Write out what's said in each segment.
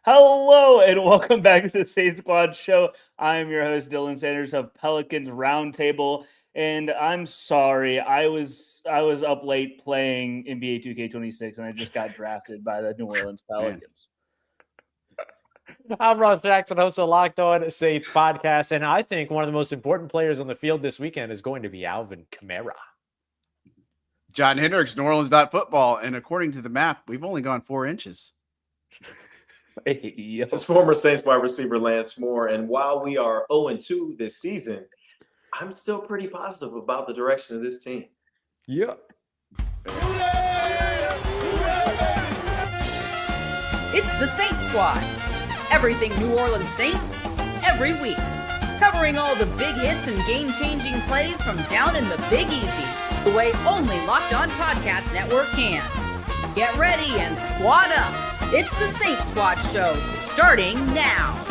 Hello and welcome back to the Saints Squad Show. I am your host Dylan Sanders of Pelicans Roundtable, and I'm sorry I was up late playing NBA 2K26, and I just got drafted by the New Orleans Pelicans. I'm Ross Jackson, host of Locked On Saints podcast, and I think one of the most important players on the field this weekend is going to be Alvin Kamara. John Hendricks, New Orleans football, and according to the map, we've only gone 4 inches. This is former Saints wide receiver Lance Moore, and while we are 0-2 this season, I'm still pretty positive about the direction of this team. Yeah. It's the Saints Squad. Everything New Orleans Saints, every week. Covering all the big hits and game-changing plays from down in the Big Easy, the way only Locked On Podcast Network can. Get ready and squad up. It's the Saints Squad Show, starting now.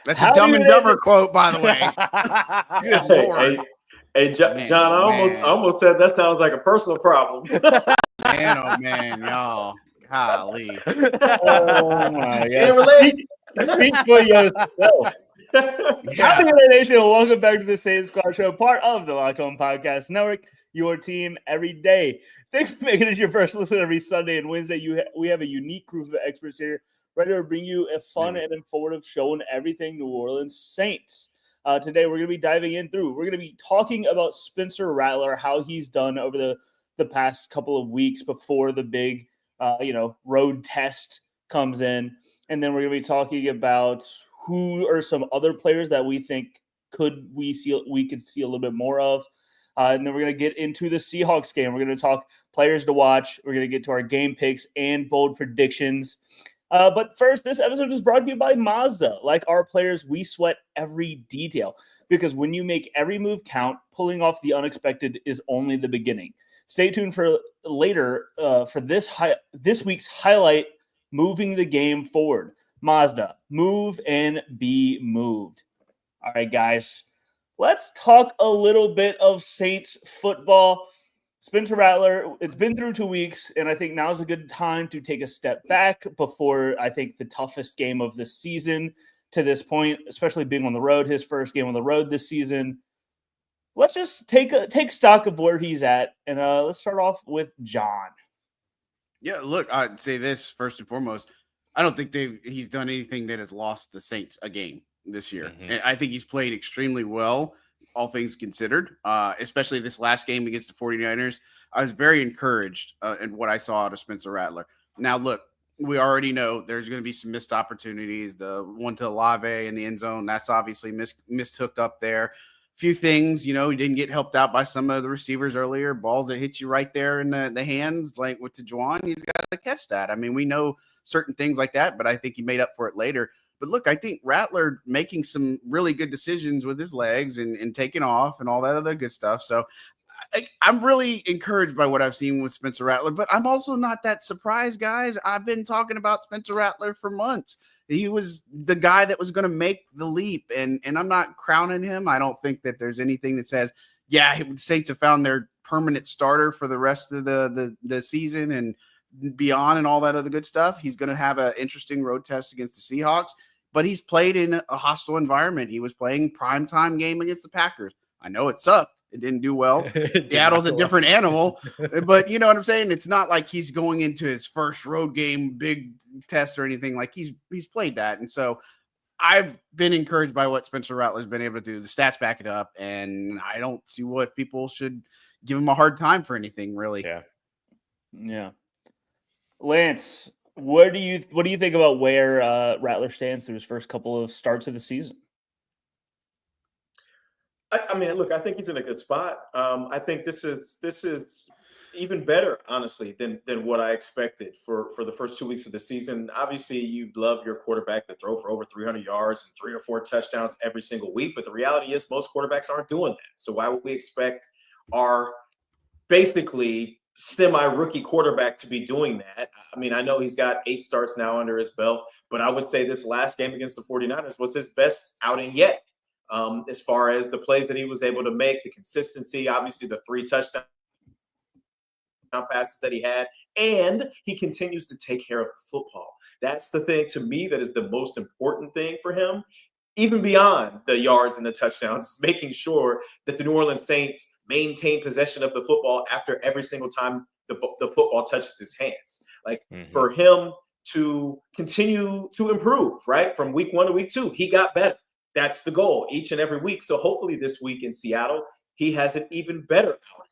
That's a Dumb and Dumber quote, by the way. Good Lord. Hey, John, I almost said that sounds like a personal problem. Man, oh man, y'all. Golly. Oh my God. Speak for yourself. Happy Nation, welcome back to the Saints Squad Show, part of the Locked On Podcast Network, your team every day. Thanks for making it your first listen every Sunday and Wednesday. We have a unique group of experts here ready to bring you a fun and informative show on everything New Orleans Saints. Today, we're going to be diving we're going to be talking about Spencer Rattler, how he's done over the past couple of weeks before the big, road test comes in. And then we're going to be talking about who are some other players that we think we could see a little bit more of. And then we're going to get into the Seahawks game. We're going to talk players to watch. We're going to get to our game picks and bold predictions. But first, this episode is brought to you by Mazda. Like our players, we sweat every detail because when you make every move count, pulling off the unexpected is only the beginning. Stay tuned for later for this week's highlight, moving the game forward. Mazda, move and be moved. All right, guys, let's talk a little bit of Saints football. Spencer Rattler, it's been through 2 weeks, and I think now's a good time to take a step back before I think the toughest game of the season to this point, especially being on the road, his first game on the road this season. Let's just take stock of where he's at, and let's start off with John. Yeah, look, I'd say this first and foremost. I don't think he's done anything that has lost the Saints a game this year. Mm-hmm. And I think he's played extremely well, all things considered, especially this last game against the 49ers. I was very encouraged in what I saw out of Spencer Rattler. Now, look, we already know there's going to be some missed opportunities. The one to Olave in the end zone, that's obviously mishooked up there. Few things, he didn't get helped out by some of the receivers earlier. Balls that hit you right there in the hands, like with Tajuan, he's got to catch that. I mean, we know certain things like that, but I think he made up for it later. But look, I think Rattler making some really good decisions with his legs and taking off and all that other good stuff. So I'm really encouraged by what I've seen with Spencer Rattler, but I'm also not that surprised, guys. I've been talking about Spencer Rattler for months. He was the guy that was going to make the leap, and I'm not crowning him. I don't think that there's anything that says, yeah, the Saints have found their permanent starter for the rest of the season and beyond and all that other good stuff. He's going to have an interesting road test against the Seahawks, but he's played in a hostile environment. He was playing primetime game against the Packers. I know it sucked. It didn't do well. Seattle's a different animal, but you know what I'm saying? It's not like he's going into his first road game, big test or anything. Like he's played that. And so I've been encouraged by what Spencer Rattler's been able to do. The stats back it up, and I don't see what people should give him a hard time for anything, really. Yeah. Lance, what do you think about where Rattler stands through his first couple of starts of the season? I mean, look, I think he's in a good spot. I think this is even better, honestly, than what I expected for the first 2 weeks of the season. Obviously, you'd love your quarterback to throw for over 300 yards and 3 or 4 touchdowns every single week. But the reality is most quarterbacks aren't doing that. So why would we expect our basically semi-rookie quarterback to be doing that? I mean, I know he's got 8 starts now under his belt, but I would say this last game against the 49ers was his best outing yet. As far as the plays that he was able to make, the consistency, obviously the 3 touchdowns touchdown passes that he had, and he continues to take care of the football. That's the thing to me that is the most important thing for him, even beyond the yards and the touchdowns, making sure that the New Orleans Saints maintain possession of the football after every single time the football touches his hands. Like for him to continue to improve, right? From week 1 to week 2, he got better. That's the goal each and every week. So hopefully this week in Seattle, he has an even better outing.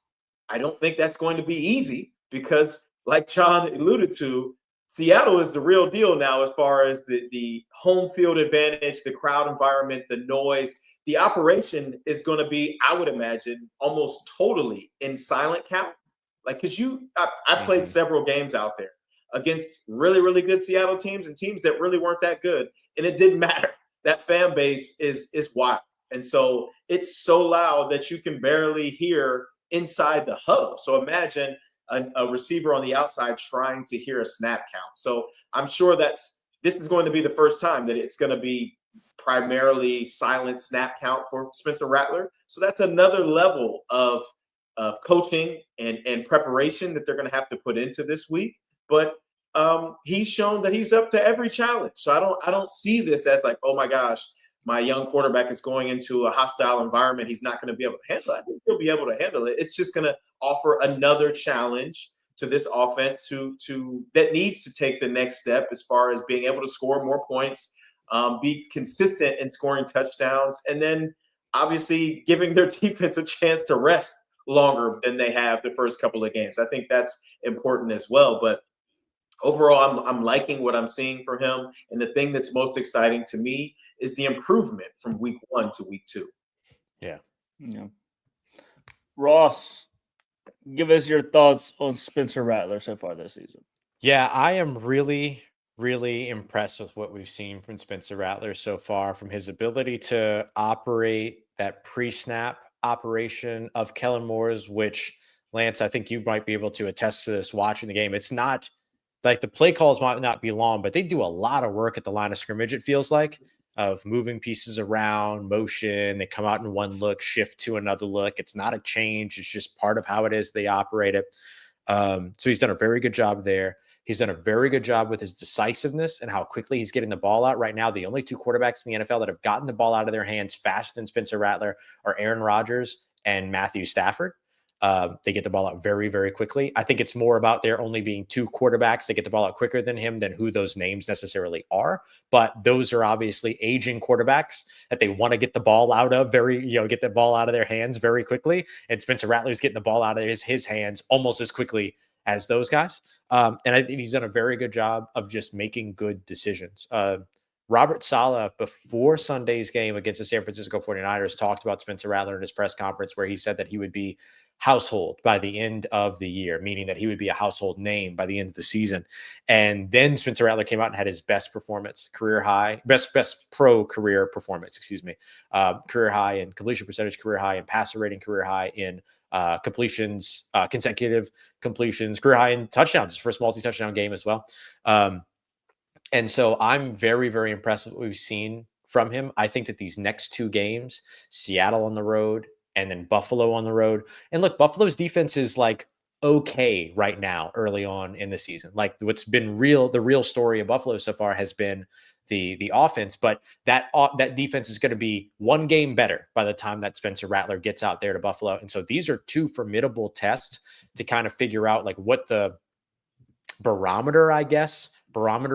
I don't think that's going to be easy because, like John alluded to, Seattle is the real deal now as far as the home field advantage, the crowd environment, the noise. The operation is going to be, I would imagine, almost totally in silent count. Like, because I played several games out there against really, really good Seattle teams and teams that really weren't that good, and it didn't matter. That fan base is wild. And so it's so loud that you can barely hear inside the huddle. So imagine a receiver on the outside trying to hear a snap count. So I'm sure this is going to be the first time that it's going to be primarily silent snap count for Spencer Rattler. So that's another level of coaching and preparation that they're going to have to put into this week. But he's shown that he's up to every challenge. So I don't see this as like, oh my gosh, my young quarterback is going into a hostile environment. He's not going to be able to handle it. I think he'll be able to handle it. It's just going to offer another challenge to this offense that needs to take the next step as far as being able to score more points, be consistent in scoring touchdowns, and then obviously giving their defense a chance to rest longer than they have the first couple of games. I think that's important as well. But overall, I'm liking what I'm seeing from him. And the thing that's most exciting to me is the improvement from week 1 to week 2. Yeah. Ross, give us your thoughts on Spencer Rattler so far this season. Yeah, I am really, really impressed with what we've seen from Spencer Rattler so far, from his ability to operate that pre-snap operation of Kellen Moore's, which, Lance, I think you might be able to attest to this watching the game. It's not like the play calls might not be long, but they do a lot of work at the line of scrimmage, it feels like, of moving pieces around, motion. They come out in one look, shift to another look. It's not a change. It's just part of how it is they operate it. So he's done a very good job there. He's done a very good job with his decisiveness and how quickly he's getting the ball out. Right now, the only two quarterbacks in the NFL that have gotten the ball out of their hands faster than Spencer Rattler are Aaron Rodgers and Matthew Stafford. They get the ball out very, very quickly. I think it's more about there only being two quarterbacks that get the ball out quicker than him than who those names necessarily are. But those are obviously aging quarterbacks that they want to get the ball out of get the ball out of their hands very quickly. And Spencer Rattler's getting the ball out of his hands almost as quickly as those guys. And I think he's done a very good job of just making good decisions. Robert Saleh, before Sunday's game against the San Francisco 49ers, talked about Spencer Rattler in his press conference, where he said that he would be household by the end of the year, meaning that he would be a household name by the end of the season. And then Spencer Rattler came out and had his best performance, career high, best pro career performance, career high in completion percentage, career high in passer rating, career high in completions, consecutive completions, career high in touchdowns, his first multi-touchdown game as well. And so I'm very, very impressed with what we've seen from him. I think that these next two games, Seattle on the road and then Buffalo on the road. And look, Buffalo's defense is like okay right now, early on in the season. Like what's been the real story of Buffalo so far has been the offense, but that defense is going to be one game better by the time that Spencer Rattler gets out there to Buffalo. And so these are two formidable tests to kind of figure out like what the barometer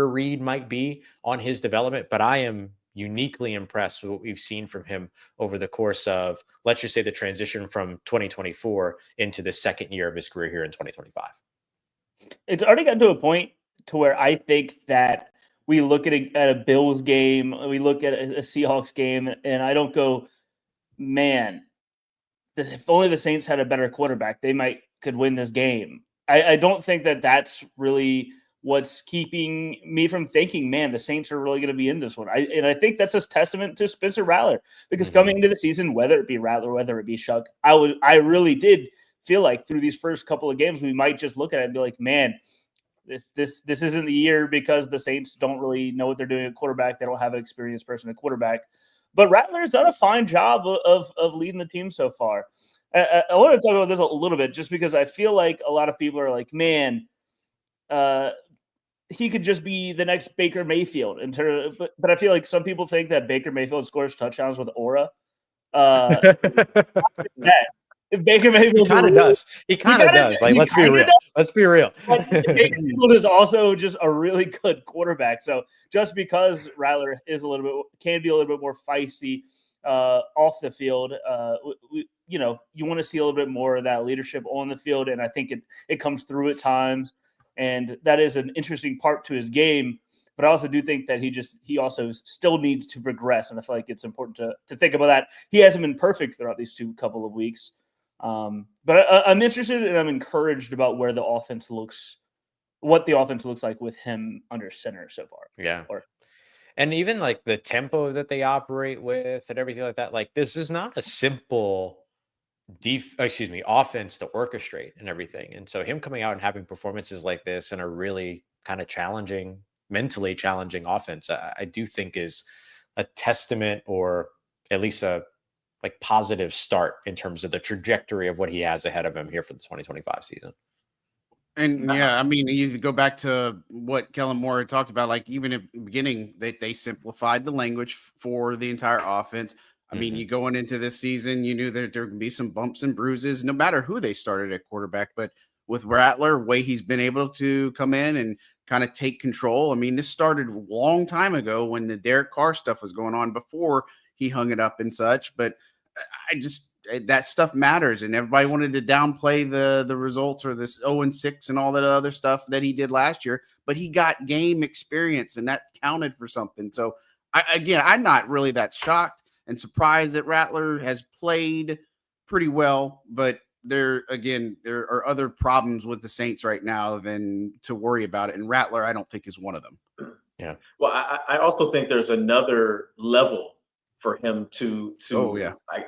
read might be on his development. But I am uniquely impressed with what we've seen from him over the course of, let's just say, the transition from 2024 into the second year of his career here in 2025. It's already gotten to a point to where I think that we look at a Bills game, we look at a Seahawks game, and I don't go, man, if only the Saints had a better quarterback, they could win this game. I don't think that that's really what's keeping me from thinking, man, the Saints are really going to be in this one. I think that's a testament to Spencer Rattler, because coming into the season, whether it be Rattler, whether it be Shuck, I really did feel like through these first couple of games, we might just look at it and be like, man, this isn't the year, because the Saints don't really know what they're doing at quarterback. They don't have an experienced person at quarterback. But Rattler's done a fine job of leading the team so far. I want to talk about this a little bit just because I feel like a lot of people are like, man, he could just be the next Baker Mayfield. But I feel like some people think that Baker Mayfield scores touchdowns with aura. If Baker Mayfield kind of does. He kind of does. Like, let's be real. Let's be real. But Baker Mayfield is also just a really good quarterback. So just because Rattler is can be a little bit more feisty off the field, you want to see a little bit more of that leadership on the field, and I think it comes through at times, and that is an interesting part to his game. But I also do think that he also still needs to progress, and I feel like it's important to think about that. He hasn't been perfect throughout these couple of weeks. But I'm interested and I'm encouraged about what the offense looks like with him under center so far. Yeah. And even like the tempo that they operate with and everything like that, like this is not a simple offense to orchestrate and everything. And so him coming out and having performances like this in a really kind of mentally challenging offense, I do think is a testament, or at least a positive start in terms of the trajectory of what he has ahead of him here for the 2025 season. And yeah, I mean, you go back to what Kellen Moore had talked about, like even at the beginning, they simplified the language for the entire offense. I mean, you going into this season, you knew that there would be some bumps and bruises, no matter who they started at quarterback. But with Rattler, way he's been able to come in and kind of take control. I mean, this started a long time ago when the Derek Carr stuff was going on before he hung it up and such. But that stuff matters, and everybody wanted to downplay the results or this 0-6 and all that other stuff that he did last year, but he got game experience and that counted for something. So I'm not really that shocked and surprised that Rattler has played pretty well, but there are other problems with the Saints right now than to worry about it. And Rattler, I don't think is one of them. Yeah. Well, I also think there's another level for him to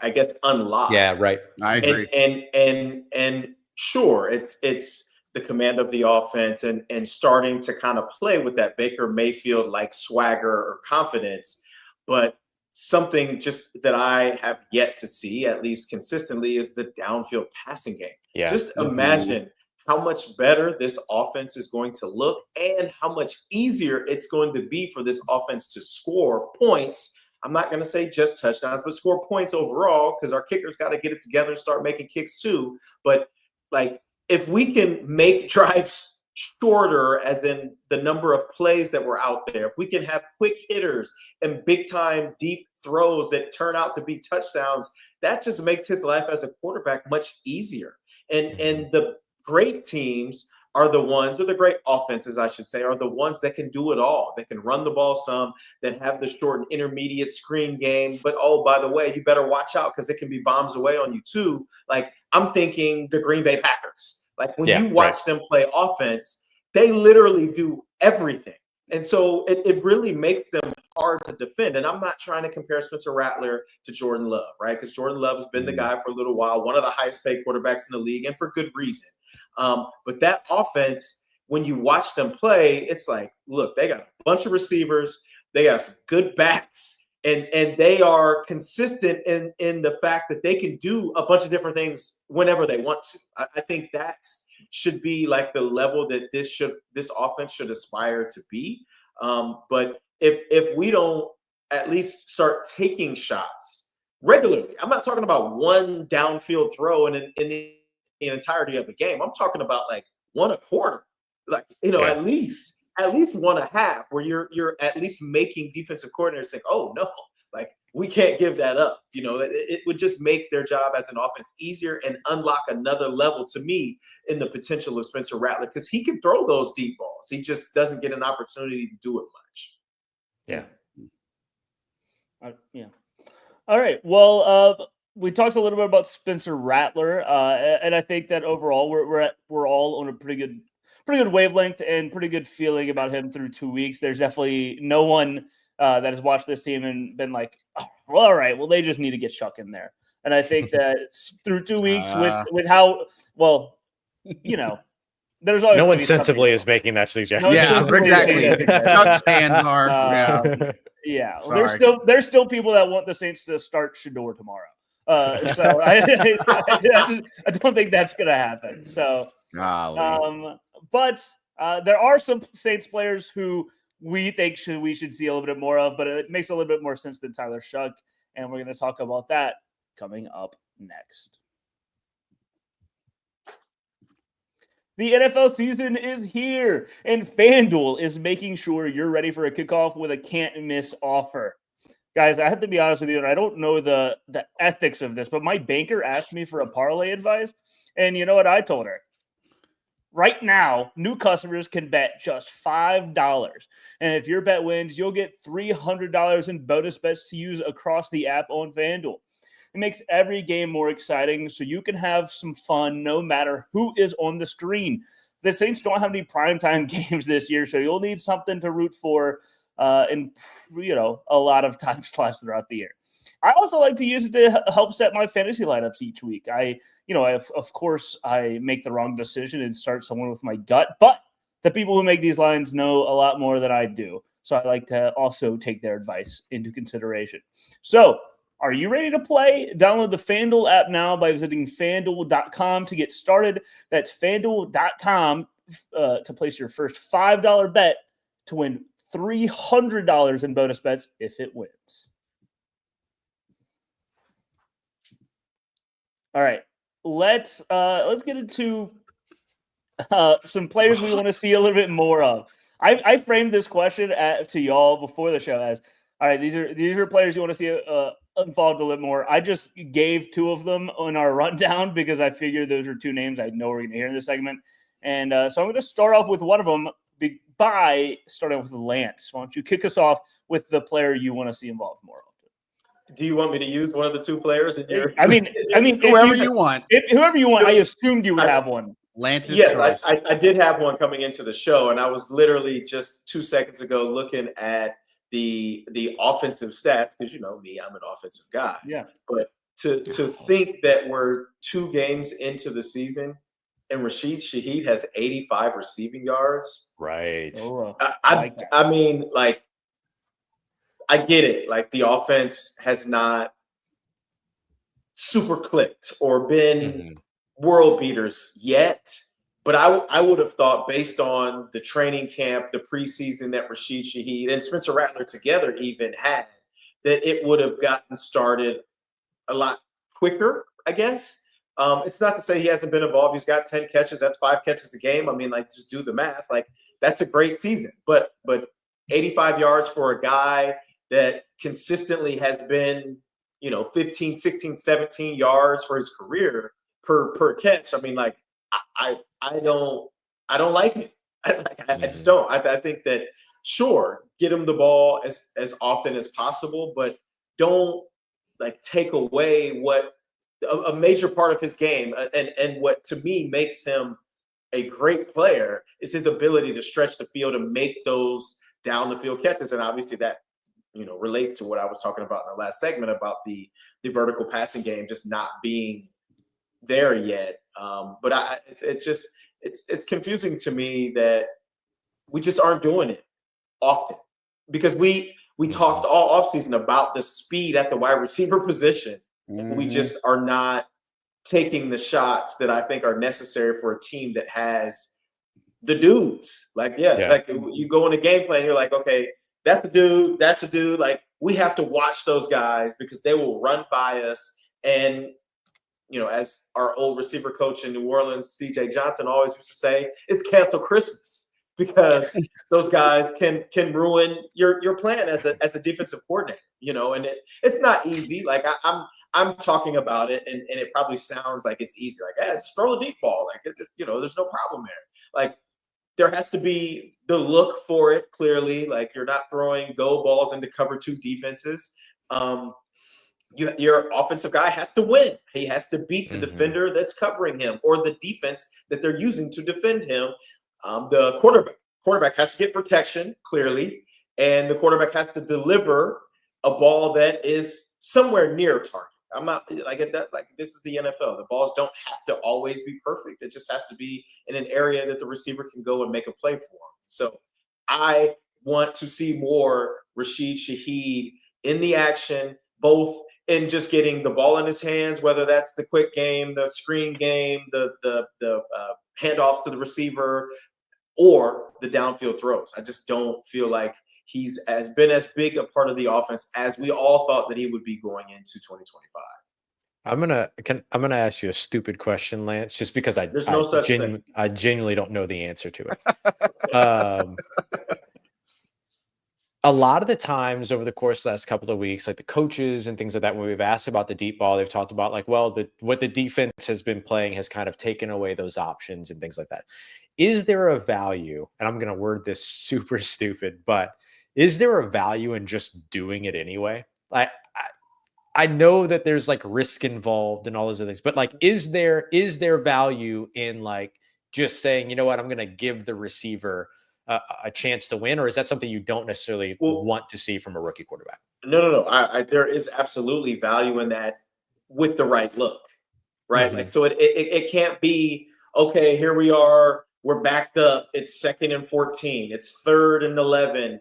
I guess unlock. Yeah, right. I agree. And sure, it's the command of the offense and starting to kind of play with that Baker Mayfield like swagger or confidence, but something just that I have yet to see, at least consistently, is the downfield passing game. Yeah. Just imagine how much better this offense is going to look and how much easier it's going to be for this offense to score points. I'm not going to say just touchdowns, but score points overall, because our kickers got to get it together and start making kicks too. But like, if we can make drives shorter, as in the number of plays that were out there, if we can have quick hitters and big time deep throws that turn out to be touchdowns, that just makes his life as a quarterback much easier. And the great teams are the ones, or the great offenses, I should say, are the ones that can do it all. They can run the ball some, that have the short and intermediate screen game. But, oh, by the way, you better watch out because it can be bombs away on you too. Like, I'm thinking the Green Bay Packers. Like, when you watch them play offense, they literally do everything. And so it really makes them hard to defend. And I'm not trying to compare Spencer Rattler to Jordan Love, right? Because Jordan Love has been the guy for a little while, one of the highest paid quarterbacks in the league, and for good reason. But that offense, when you watch them play, it's like, look, they got a bunch of receivers, they got some good backs, and they are consistent in the fact that they can do a bunch of different things whenever they want to. I think that should be like the level that this offense should aspire to be. But if we don't at least start taking shots regularly, I'm not talking about one downfield throw in the entirety of the game. I'm talking about like one a quarter, like, at least 1.5, where you're at least making defensive coordinators think, oh no, like we can't give that up. It would just make their job as an offense easier and unlock another level to me in the potential of Spencer Rattler, because he can throw those deep balls. He just doesn't get an opportunity to do it much. Yeah. All right. Well, we talked a little bit about Spencer Rattler, and I think that overall we're all on a pretty good wavelength and pretty good feeling about him through 2 weeks. There's definitely no one that has watched this team and been like, oh, well, all right, well, they just need to get Chuck in there. And I think that through 2 weeks with how well, there's always no one sensibly is making that suggestion. Exactly. Chuck stands are. Yeah, well, there's still people that want the Saints to start Shador tomorrow. So I don't think that's going to happen. So, but there are some Saints players who we think we should see a little bit more of, but it makes a little bit more sense than Tyler Shuck, and we're going to talk about that coming up next. The NFL season is here, and FanDuel is making sure you're ready for a kickoff with a can't-miss offer. Guys, I have to be honest with you, and I don't know the ethics of this, but my banker asked me for a parlay advice, and you know what I told her? Right now, new customers can bet just $5, and if your bet wins, you'll get $300 in bonus bets to use across the app on FanDuel. It makes every game more exciting so you can have some fun no matter who is on the screen. The Saints don't have any primetime games this year, so you'll need something to root for in a lot of time slots throughout the year. I also like to use it to help set my fantasy lineups each week. Of course, I make the wrong decision and start someone with my gut, but the people who make these lines know a lot more than I do. So I like to also take their advice into consideration. So, are you ready to play? Download the FanDuel app now by visiting FanDuel.com to get started. That's FanDuel.com to place your first $5 bet to win $300 in bonus bets if it wins. All right, let's get into some players we want to see a little bit more of. I framed this question to y'all before the show as, all right, these are players you want to see involved a little more. I just gave two of them on our rundown because I figured those are two names I know we're going to hear in this segment. And so I'm going to start off with one of them by starting off with Lance. Why don't you kick us off with the player you want to see involved more often? Do you want me to use one of the two players in your? I mean, whoever you want. Whoever you want. I assumed you would have one. Lance's choice. Yes, I did have one coming into the show, and I was literally just 2 seconds ago looking at the offensive stats because you know me, I'm an offensive guy. Yeah. But to think that we're 2 games into the season and Rashid Shaheed has 85 receiving yards. Right. Oh, I mean, like, I get it. Like, the offense has not super clicked or been world beaters yet. But I would have thought, based on the training camp, the preseason that Rashid Shaheed and Spencer Rattler together even had, that it would have gotten started a lot quicker, I guess. It's not to say he hasn't been involved. He's got 10 catches. That's 5 catches a game. I mean, like, just do the math. Like, that's a great season. But 85 yards for a guy that consistently has been, 15, 16, 17 yards for his career per catch. I mean, like, I don't like it. I just don't. I think that, sure, get him the ball as often as possible, but don't take away what a major part of his game and what to me makes him a great player is his ability to stretch the field and make those down the field catches. And obviously that relates to what I was talking about in the last segment about the vertical passing game just not being there yet. But it's confusing to me that we just aren't doing it often because we talked all offseason about the speed at the wide receiver position. We just are not taking the shots that I think are necessary for a team that has the dudes. Like you go in a game plan, you're like, okay, that's a dude. Like, we have to watch those guys because they will run by us. And, as our old receiver coach in New Orleans, CJ Johnson, always used to say, it's cancel Christmas because those guys can ruin your plan as a defensive coordinator, and it's not easy. Like, I'm talking about it and it probably sounds like it's easy. Like, just throw the deep ball. Like, there's no problem there. Like, there has to be the look for it, clearly. Like, you're not throwing go balls into cover 2 defenses. Your offensive guy has to win. He has to beat the defender that's covering him or the defense that they're using to defend him. The quarterback has to get protection, clearly, and the quarterback has to deliver a ball that is somewhere near target. I'm not like that. Like, this is the NFL. The balls don't have to always be perfect. It just has to be in an area that the receiver can go and make a play for him. So I want to see more Rashid Shaheed in the action, both in just getting the ball in his hands, whether that's the quick game, the screen game, the handoff to the receiver, or the downfield throws. I just don't feel like he's been as big a part of the offense as we all thought that he would be going into 2025. I'm gonna ask you a stupid question, Lance, just because I genuinely don't know the answer to it. A lot of the times over the course of the last couple of weeks, like the coaches and things like that, when we've asked about the deep ball, they've talked about like, well, what the defense has been playing has kind of taken away those options and things like that. Is there a value, and I'm going to word this super stupid, but is there a value in just doing it anyway? I know that there's like risk involved and all those other things, but like, is there value in like just saying, you know what, I'm going to give the receiver a chance to win, or is that something you don't necessarily want to see from a rookie quarterback? No. There is absolutely value in that with the right look, right? Mm-hmm. Like, so it can't be, okay, here we are, we're backed up, it's 2nd and 14, it's 3rd and 11.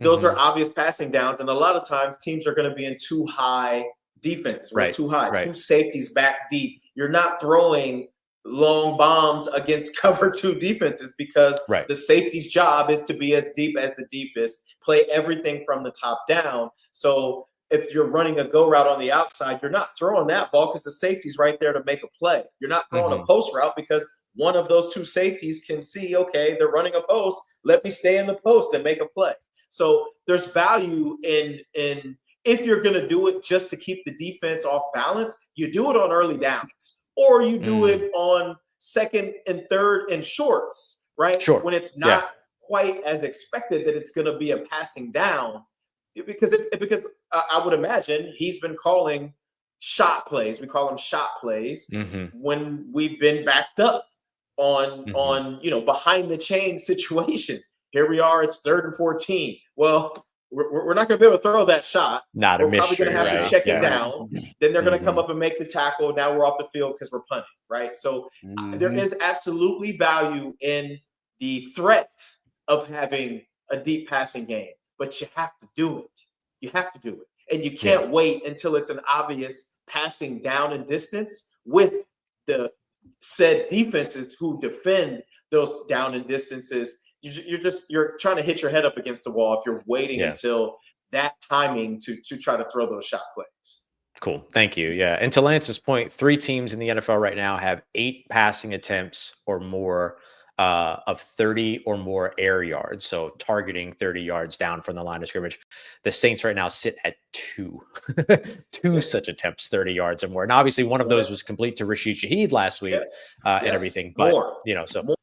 Those are obvious passing downs, and a lot of times teams are going to be in too high defenses, right? Too high, two safeties back deep. You're not throwing long bombs against cover 2 defenses because the safety's job is to be as deep as the deepest, play everything from the top down. So if you're running a go route on the outside, you're not throwing that ball because the safety's right there to make a play. You're not throwing a post route because one of those 2 safeties can see, okay, they're running a post, let me stay in the post and make a play. So there's value in if you're going to do it just to keep the defense off balance, you do it on early downs, or you do it on 2nd and 3rd and shorts, right? Sure. When it's not quite as expected that it's going to be a passing down, because I would imagine he's been calling shot plays. We call them shot plays when we've been backed up on behind the chain situations. Here we are, it's 3rd and 14. Well, we're not going to be able to throw that shot. We're probably going to have to check it down. Then they're going to come up and make the tackle. Now we're off the field because we're punting, right? So there is absolutely value in the threat of having a deep passing game, but you have to do it. You have to do it. And you can't wait until it's an obvious passing down and distance with the said defenses who defend those down and distances. You're trying to hit your head up against the wall if you're waiting until that timing to try to throw those shot plays. Cool. Thank you. Yeah. And to Lance's point, 3 teams in the NFL right now have 8 passing attempts or more of 30 or more air yards. So targeting 30 yards down from the line of scrimmage. The Saints right now sit at 2 such attempts, 30 yards or more. And obviously one of those was complete to Rashid Shaheed last week and everything. But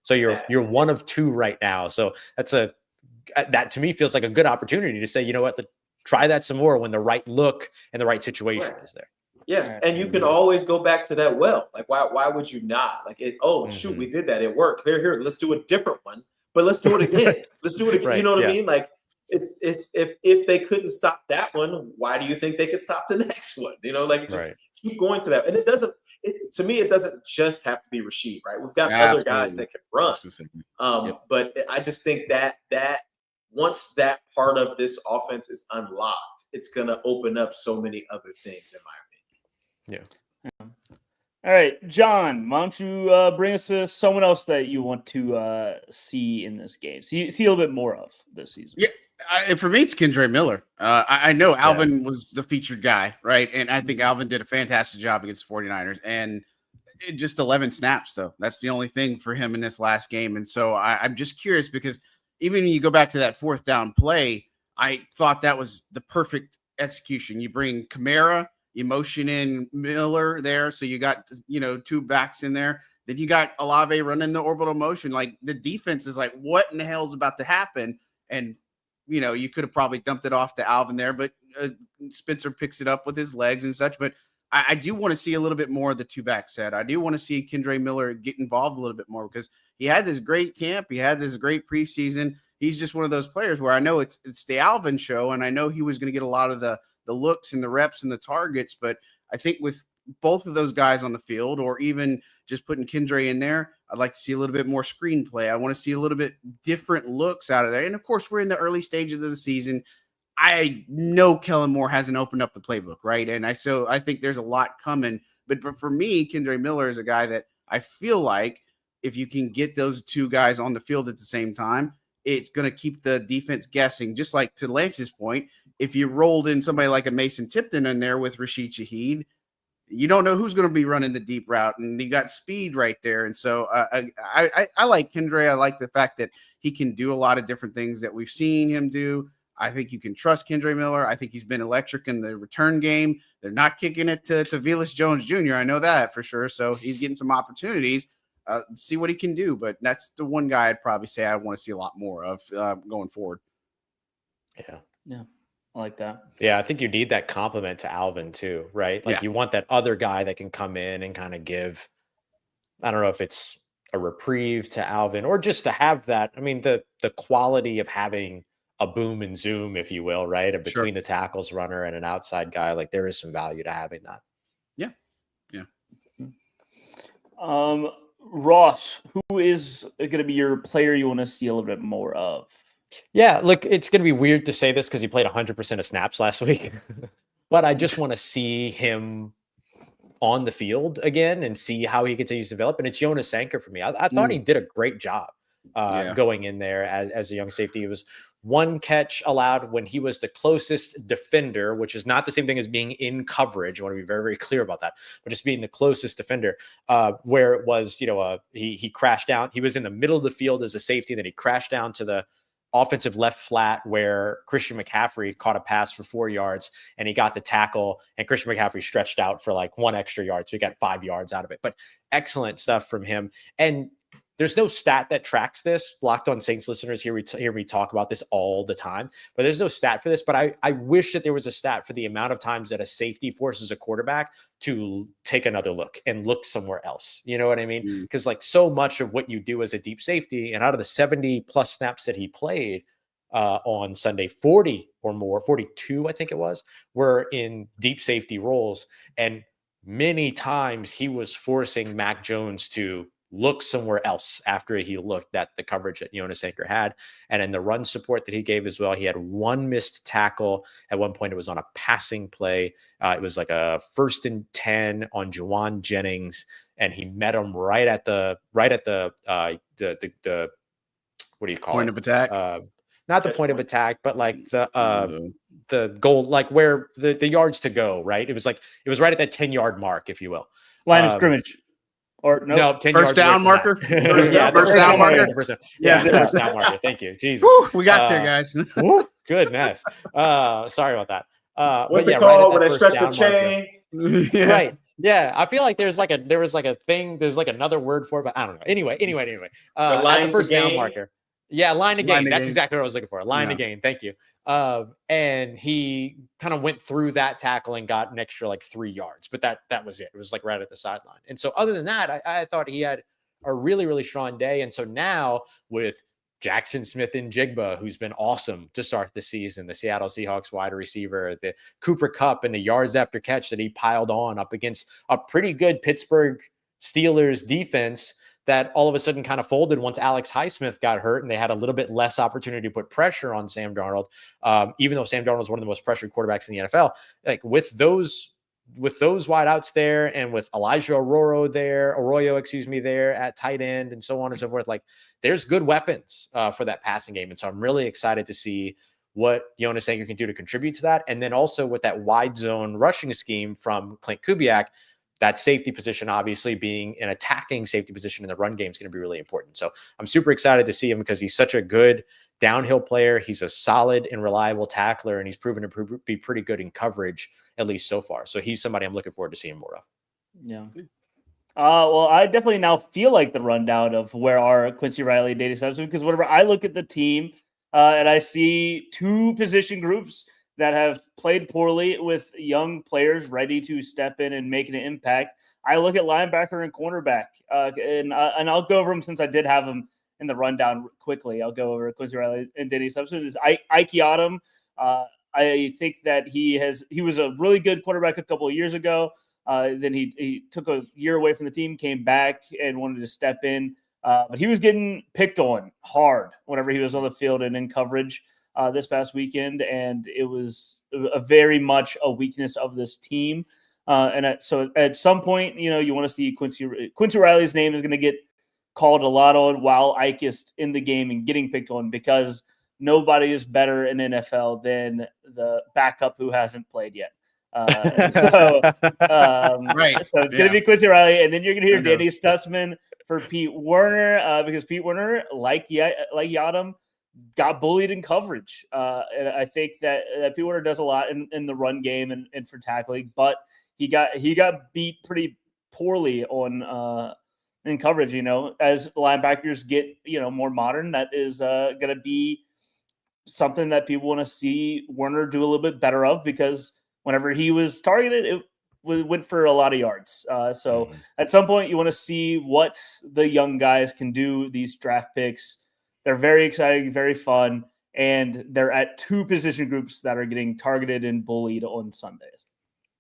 so you're one of 2 right now. So that to me feels like a good opportunity to say, you know what, try that some more when the right look and the right situation is there. Yes, and you can always go back to that well. Like, why would you not? Like, shoot, we did that. It worked. Here, let's do a different one. But let's do it again. Let's do it again. You know what I mean? Like, it's if they couldn't stop that one, why do you think they could stop the next one? Like, just keep going to that. And it doesn't just have to be Rashid, right? We've got other guys that can run. But I just think that once that part of this offense is unlocked, it's going to open up so many other things, in my opinion. Yeah. All right, John, why don't you bring us to someone else that you want to see in this game, see a little bit more of this season? Yeah, for me, it's Kendre Miller. I know Alvin was the featured guy, right? And I think Alvin did a fantastic job against the 49ers. And just 11 snaps, though. That's the only thing for him in this last game. And so I'm just curious because even when you go back to that 4th down play, I thought that was the perfect execution. You bring Kamara, you motion in Miller there. So you got, 2 backs in there. Then you got Olave running the orbital motion. Like the defense is like, what in the hell is about to happen? And, you could have probably dumped it off to Alvin there, but Spencer picks it up with his legs and such. But I do want to see a little bit more of the 2-back set. I do want to see Kendre Miller get involved a little bit more because he had this great camp. He had this great preseason. He's just one of those players where I know it's the Alvin show, and I know he was going to get a lot of the looks and the reps and the targets. But I think with both of those guys on the field, or even just putting Kendre in there, I'd like to see a little bit more screenplay. I want to see a little bit different looks out of there. And of course, we're in the early stages of the season. I know Kellen Moore hasn't opened up the playbook, right? And I think there's a lot coming. But for me, Kendre Miller is a guy that I feel like if you can get those two guys on the field at the same time, it's going to keep the defense guessing. Just like to Lance's point, if you rolled in somebody like a Mason Tipton in there with Rashid Shaheed, you don't know who's going to be running the deep route, and you got speed right there. And so I like Kendre. I like the fact that he can do a lot of different things that we've seen him do. I think you can trust Kendre Miller. I think he's been electric in the return game. They're not kicking it to Velus Jones Jr. I know that for sure. So he's getting some opportunities. See what he can do. But that's the one guy I'd probably say I want to see a lot more of going forward. Yeah. I like that. Yeah, I think you need that compliment to Alvin too, right? Like you want that other guy that can come in and kind of give, I don't know if it's a reprieve to Alvin or just to have that. I mean, the quality of having a boom and zoom, if you will, right? A between the tackles runner and an outside guy, like there is some value to having that. Yeah. Ross, who is going to be your player you want to see a little bit more of? Yeah, look, it's going to be weird to say this because he played 100% of snaps last week, but I just want to see him on the field again and see how he continues to develop. And it's Jonas Sanker for me. I thought he did a great job going in there as a young safety. It was one catch allowed when he was the closest defender, which is not the same thing as being in coverage. I want to be very, very clear about that, but just being the closest defender where it was, he crashed down. He was in the middle of the field as a safety. Then he crashed down to the offensive left flat where Christian McCaffrey caught a pass for 4 yards and he got the tackle and Christian McCaffrey stretched out for like 1 extra yard. So he got 5 yards out of it, but excellent stuff from him. And there's no stat that tracks this. Locked On Saints listeners hear me talk about this all the time, but there's no stat for this. But I wish that there was a stat for the amount of times that a safety forces a quarterback to take another look and look somewhere else. You know what I mean? Because like so much of what you do as a deep safety, and out of the 70 plus snaps that he played on Sunday, 40 or more, 42, I think it was, were in deep safety roles. And many times he was forcing Mac Jones to look somewhere else after he looked at the coverage that Jonas Sanker had. And in the run support that he gave as well, he had one missed tackle. At one point, it was on a passing play. It was like a 1st and 10 on Juwan Jennings. And he met him right at the what do you call point it? Of attack? Not the point of attack, but like the goal, like where the yards to go, right? It was right at that 10-yard mark, if you will. Line of scrimmage. Or no, 10 first down marker. First down marker. First down marker. Thank you. Jesus. Woo, we got there, guys. Goodness. Sorry about that. What's it called when they stretch the chain? Right. Yeah. I feel like there was like a thing. There's like another word for it, but I don't know. Anyway. The first down marker. Yeah, line to gain. That's exactly what I was looking for. Line to gain. Thank you. And he kind of went through that tackle and got an extra like 3 yards, but that was it. It was like right at the sideline. And so other than that, I thought he had a really, really strong day. And so now with Jackson Smith and Jigba, who's been awesome to start the season, the Seattle Seahawks wide receiver, the Cooper Kupp and the yards after catch that he piled on up against a pretty good Pittsburgh Steelers defense that all of a sudden kind of folded once Alex Highsmith got hurt and they had a little bit less opportunity to put pressure on Sam Darnold. Even though Sam Darnold is one of the most pressured quarterbacks in the NFL, like with those wideouts there and with Elijah Arroyo there at tight end and so on and so forth, like there's good weapons for that passing game. And so I'm really excited to see what Jonas Sanker can do to contribute to that. And then also with that wide zone rushing scheme from Clint Kubiak, that safety position, obviously being an attacking safety position in the run game is going to be really important. So I'm super excited to see him because he's such a good downhill player. He's a solid and reliable tackler, and he's proven to be pretty good in coverage, at least so far. So he's somebody I'm looking forward to seeing more of. Yeah. Well, I definitely now feel like the rundown of where are Quincy Riley and Danny Substance, because whenever I look at the team and I see two position groups that have played poorly with young players ready to step in and make an impact, I look at linebacker and cornerback, and I'll go over them since I did have them in the rundown quickly. I'll go over Quincy Riley and Danny Substance. Ike Yadam. I think that he was a really good quarterback a couple of years ago. Then he took a year away from the team, came back and wanted to step in. But he was getting picked on hard whenever he was on the field and in coverage. this past weekend, and it was a very much a weakness of this team. So at some point, you want to see Quincy Riley's name is going to get called a lot on while Ike is in the game and getting picked on, because nobody is better in NFL than the backup who hasn't played yet. Right. So it's going to be Quincy Riley, and then you're going to hear Danny Stutzman for Pete Werner, because Pete Werner, like Yadam, got bullied in coverage. And I think that Pete Werner does a lot in the run game and for tackling, but he got beat pretty poorly on in coverage. As linebackers get more modern, that is going to be something that people want to see Werner do a little bit better of, because whenever he was targeted, it went for a lot of yards. So at some point, you want to see what the young guys can do. These draft picks, they're very exciting, very fun, and they're at two position groups that are getting targeted and bullied on Sundays.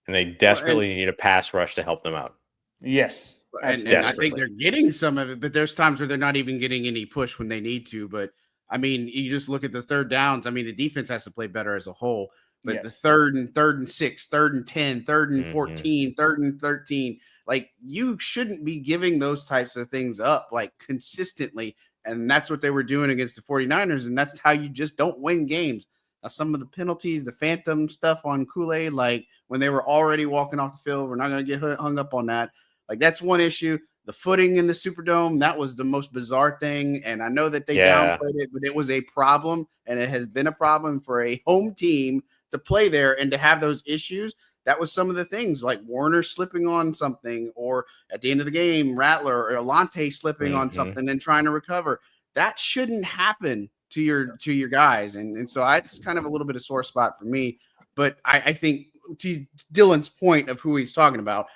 And they desperately need a pass rush to help them out. Yes. And I think they're getting some of it, but there's times where they're not even getting any push when they need to. But I mean, you just look at the third downs. I mean, the defense has to play better as a whole. But the third and 6, 3rd and 10, 3rd and 14, 3rd and 13, like, you shouldn't be giving those types of things up like consistently. And that's what they were doing against the 49ers. And that's how you just don't win games. Now, some of the penalties, the phantom stuff on Kool-Aid, like when they were already walking off the field, we're not going to get hung up on that. Like, that's one issue. The footing in the Superdome, that was the most bizarre thing. And I know that they downplayed it, but it was a problem. And it has been a problem for a home team to play there and to have those issues. That was some of the things, like Warner slipping on something, or at the end of the game, Rattler or Alante slipping on something and trying to recover. That shouldn't happen to your guys. And so it's kind of a little bit of sore spot for me. But I think, to Dylan's point of who he's talking about,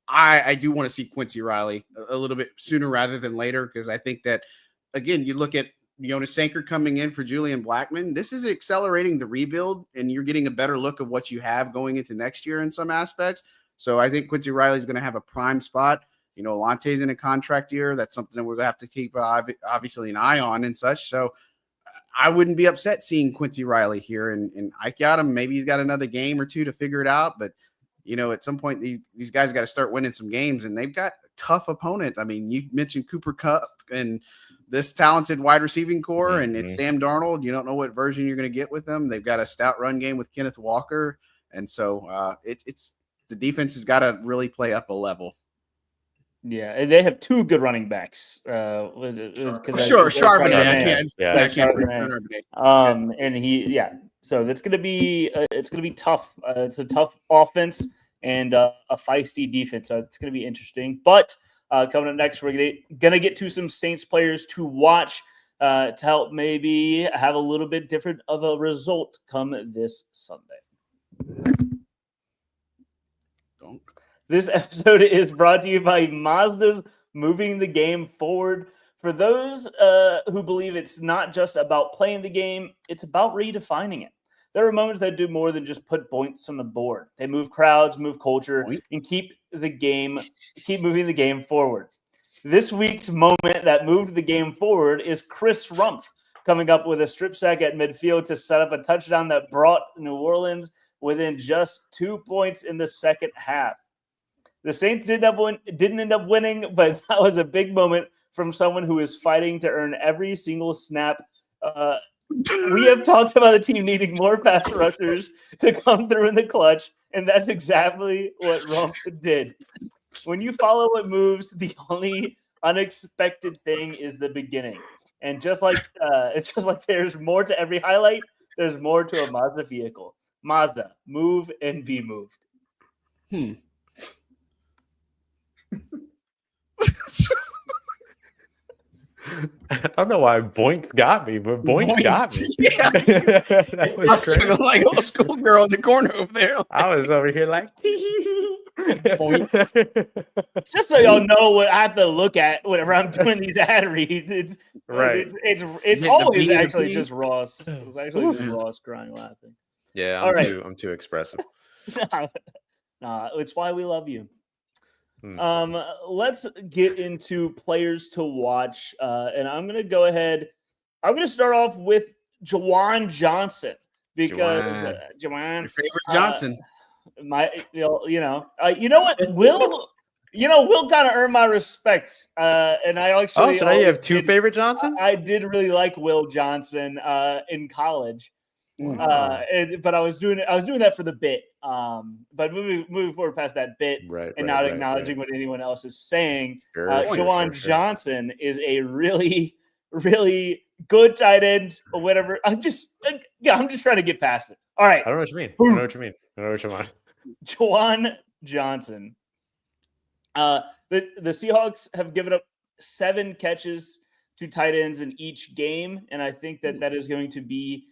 I do want to see Quincy Riley a little bit sooner rather than later, because I think that, again, you look at Jonas Sanker coming in for Julian Blackmon. This is accelerating the rebuild, and you're getting a better look of what you have going into next year in some aspects. So I think Quincy Riley is going to have a prime spot. Alante's in a contract year. That's something that we're going to have to keep obviously an eye on and such. So I wouldn't be upset seeing Quincy Riley here. And Ike Yadam, maybe he's got another game or two to figure it out. But, at some point, these guys got to start winning some games, and they've got a tough opponent. I mean, you mentioned Cooper Kupp and this talented wide receiving core, and it's Sam Darnold. You don't know what version you're going to get with them. They've got a stout run game with Kenneth Walker. And so it's the defense has got to really play up a level. Yeah, and they have two good running backs. Sure, Charbonnet. I can't. And so that's going to be tough. It's a tough offense and a feisty defense. So it's going to be interesting. But coming up next, we're gonna get to some Saints players to watch to help maybe have a little bit different of a result come this Sunday. This episode is brought to you by Mazda's Moving the Game Forward. For those who believe it's not just about playing the game, it's about redefining it. There are moments that do more than just put points on the board. They move crowds, move culture, and keep moving the game forward. This week's moment that moved the game forward is Chris Rumpf coming up with a strip sack at midfield to set up a touchdown that brought New Orleans within just 2 points in the second half. The Saints didn't end up winning, but that was a big moment from someone who is fighting to earn every single snap. We have talked about the team needing more pass rushers to come through in the clutch, and that's exactly what Rumpf did. When you follow what moves, the only unexpected thing is the beginning. And just like there's more to every highlight, there's more to a Mazda vehicle. Mazda, move and be moved. I don't know why Boink got me, but Boink got me. Yeah. That was I was like a little schoolgirl in the corner over there. I was over here like, just so y'all know what I have to look at whenever I'm doing these ad reads. It's always actually just Ross. It's actually just Ross crying laughing. Yeah, I'm too expressive. Nah, it's why we love you. Let's get into players to watch. And I'm going to go ahead. I'm going to start off with Juwan Johnson because Your Juwan, favorite Johnson. you know what, Will kind of earned my respect, and I actually. Oh, so now you have two favorite Johnsons? I did really like Will Johnson in college. But I was doing that for the bit. But moving forward past that bit, not acknowledging what anyone else is saying, Juwan Johnson is a really, really good tight end or whatever. I'm just trying to get past it. All right. I don't know what you mean. I know what you mean. Juwan Johnson. The Seahawks have given up 7 catches to tight ends in each game, and I think that is going to be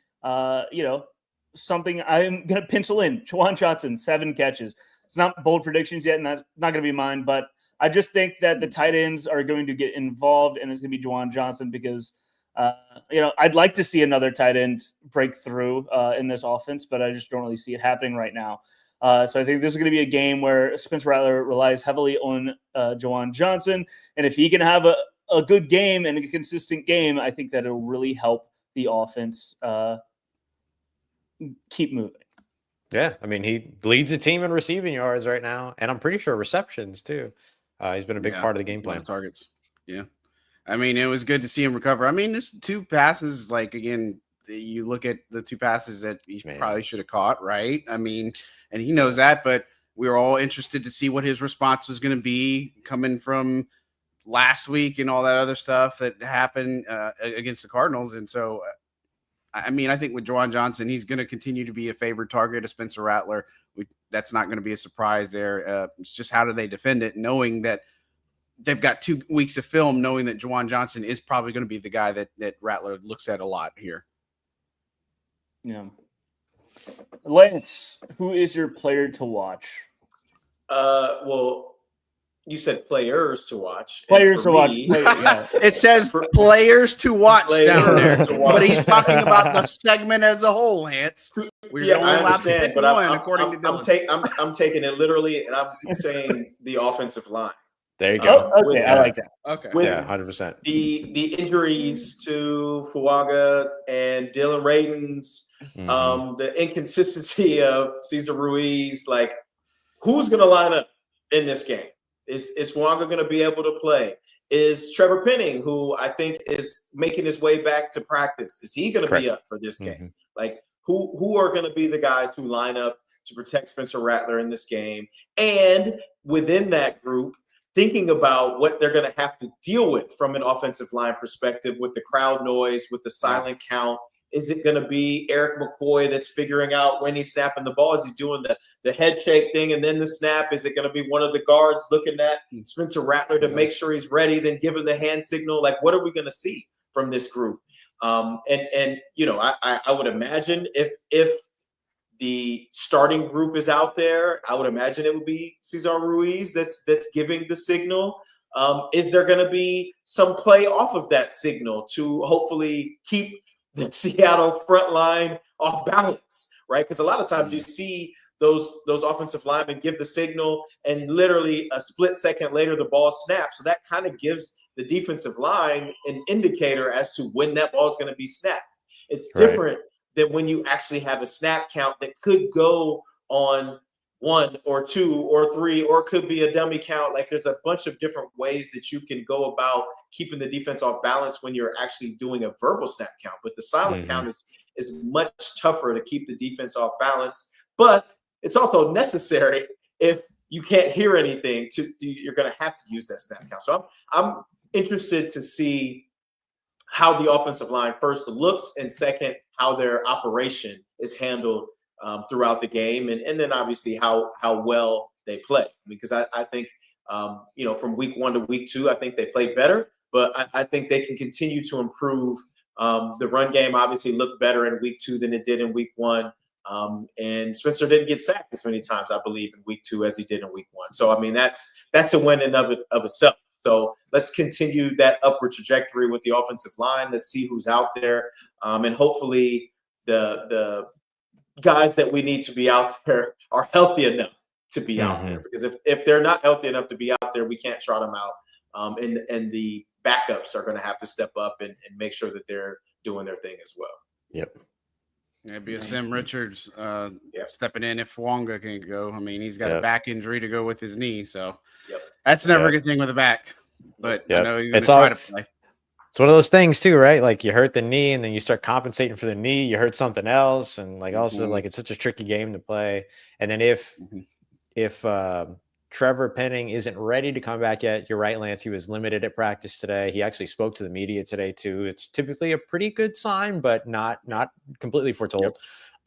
something I'm going to pencil in. Juwan Johnson, 7 catches. It's not bold predictions yet, and that's not going to be mine, but I just think that the tight ends are going to get involved, and it's going to be Juwan Johnson because, I'd like to see another tight end break through in this offense, but I just don't really see it happening right now. So I think this is going to be a game where Spencer Rattler relies heavily on Juwan Johnson, and if he can have a good game and a consistent game, I think that it'll really help the offense keep moving. Yeah, I mean, he leads the team in receiving yards right now, and I'm pretty sure receptions too. He's been a big part of the game plan. Targets. Yeah. I mean, it was good to see him recover. I mean, there's 2 passes, like, again, you look at the 2 passes that he probably should have caught, right? I mean, and he knows that, but we were all interested to see what his response was going to be coming from last week and all that other stuff that happened against the Cardinals. And so, I mean, I think with Juwan Johnson, he's going to continue to be a favorite target of Spencer Rattler. That's not going to be a surprise there. It's just how do they defend it, knowing that they've got 2 weeks of film, knowing that Juwan Johnson is probably going to be the guy that Rattler looks at a lot here. Yeah. Lance, who is your player to watch? Well, you said players to watch. Players to watch. It says players to watch down there, but he's talking about the segment as a whole, Lance. I understand, but I'm taking it literally, and I'm saying the offensive line. There you go. Okay, I like that. Okay. 100%. The injuries to Fuaga and Dylan Radins, the inconsistency of Cesar Ruiz, like, who's going to line up in this game? Is Fuaga going to be able to play? Is Trevor Penning, who I think is making his way back to practice, is he going to be up for this game? Like, who are going to be the guys who line up to protect Spencer Rattler in this game? And within that group, thinking about what they're going to have to deal with from an offensive line perspective with the crowd noise, with the silent count. Is it going to be Eric McCoy that's figuring out when he's snapping the ball? Is he doing the head shake thing and then the snap? Is it going to be one of the guards looking at Spencer Rattler to make sure he's ready, then giving the hand signal? Like, what are we going to see from this group? I would imagine if the starting group is out there, I would imagine it would be Cesar Ruiz that's giving the signal. Is there going to be some play off of that signal to hopefully keep the Seattle front line off balance, right? Because a lot of times you see those offensive linemen give the signal and literally a split second later the ball snaps. So that kind of gives the defensive line an indicator as to when that ball is going to be snapped. It's different than when you actually have a snap count that could go on 1 or 2 or 3, or it could be a dummy count. Like, there's a bunch of different ways that you can go about keeping the defense off balance when you're actually doing a verbal snap count. But the silent count is much tougher to keep the defense off balance. But it's also necessary if you can't hear anything. You're going to have to use that snap count. So I'm interested to see how the offensive line first looks, and second, how their operation is handled throughout the game, and then obviously how well they play. Because I think from week 1 to week 2, I think they played better, but I think they can continue to improve. The run game obviously looked better in week 2 than it did in week 1. And Spencer didn't get sacked as many times, I believe, in week 2 as he did in week 1. So I mean, that's a win in of itself. So let's continue that upward trajectory with the offensive line. Let's see who's out there, and hopefully the guys that we need to be out there are healthy enough to be out there. Because if they're not healthy enough to be out there, we can't trot them out. And the backups are going to have to step up and make sure that they're doing their thing as well. Yep. It'd be a Sam Richards stepping in if Wonga can't go. I mean, he's got a back injury to go with his knee, so that's never a good thing with a back. But I know he's going to try to play. It's one of those things too, right? Like you hurt the knee and then you start compensating for the knee, you hurt something else. And like also like it's such a tricky game to play. And then if Trevor Penning isn't ready to come back yet, you're right, Lance, he was limited at practice today. He actually spoke to the media today too. It's typically a pretty good sign, but not completely foretold.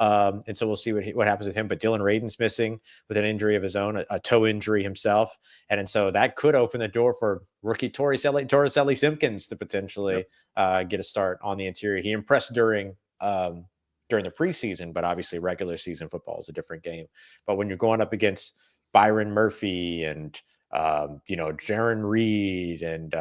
And so we'll see what happens with him. But Dylan Radin's missing with an injury of his own, a toe injury himself. And so that could open the door for rookie Torres Ellie Simpkins to potentially get a start on the interior. He impressed during the preseason, but obviously regular season football is a different game. But when you're going up against Byron Murphy and Jaron Reed and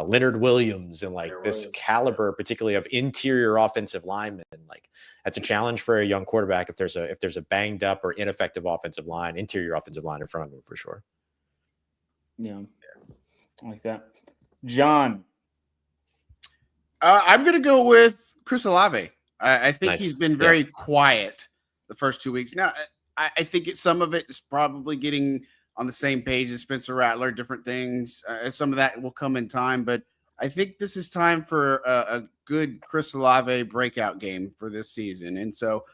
Leonard Williams and like this caliber, particularly of interior offensive linemen, like that's a challenge for a young quarterback if there's a banged up or ineffective interior offensive line in front of him for sure. Yeah, I like that. John, I'm going to go with Chris Olave. I think he's been very quiet the first 2 weeks. Now, I think some of it is probably getting on the same page as Spencer Rattler, different things. Some of that will come in time, but I think this is time for a good Chris Olave breakout game for this season. And so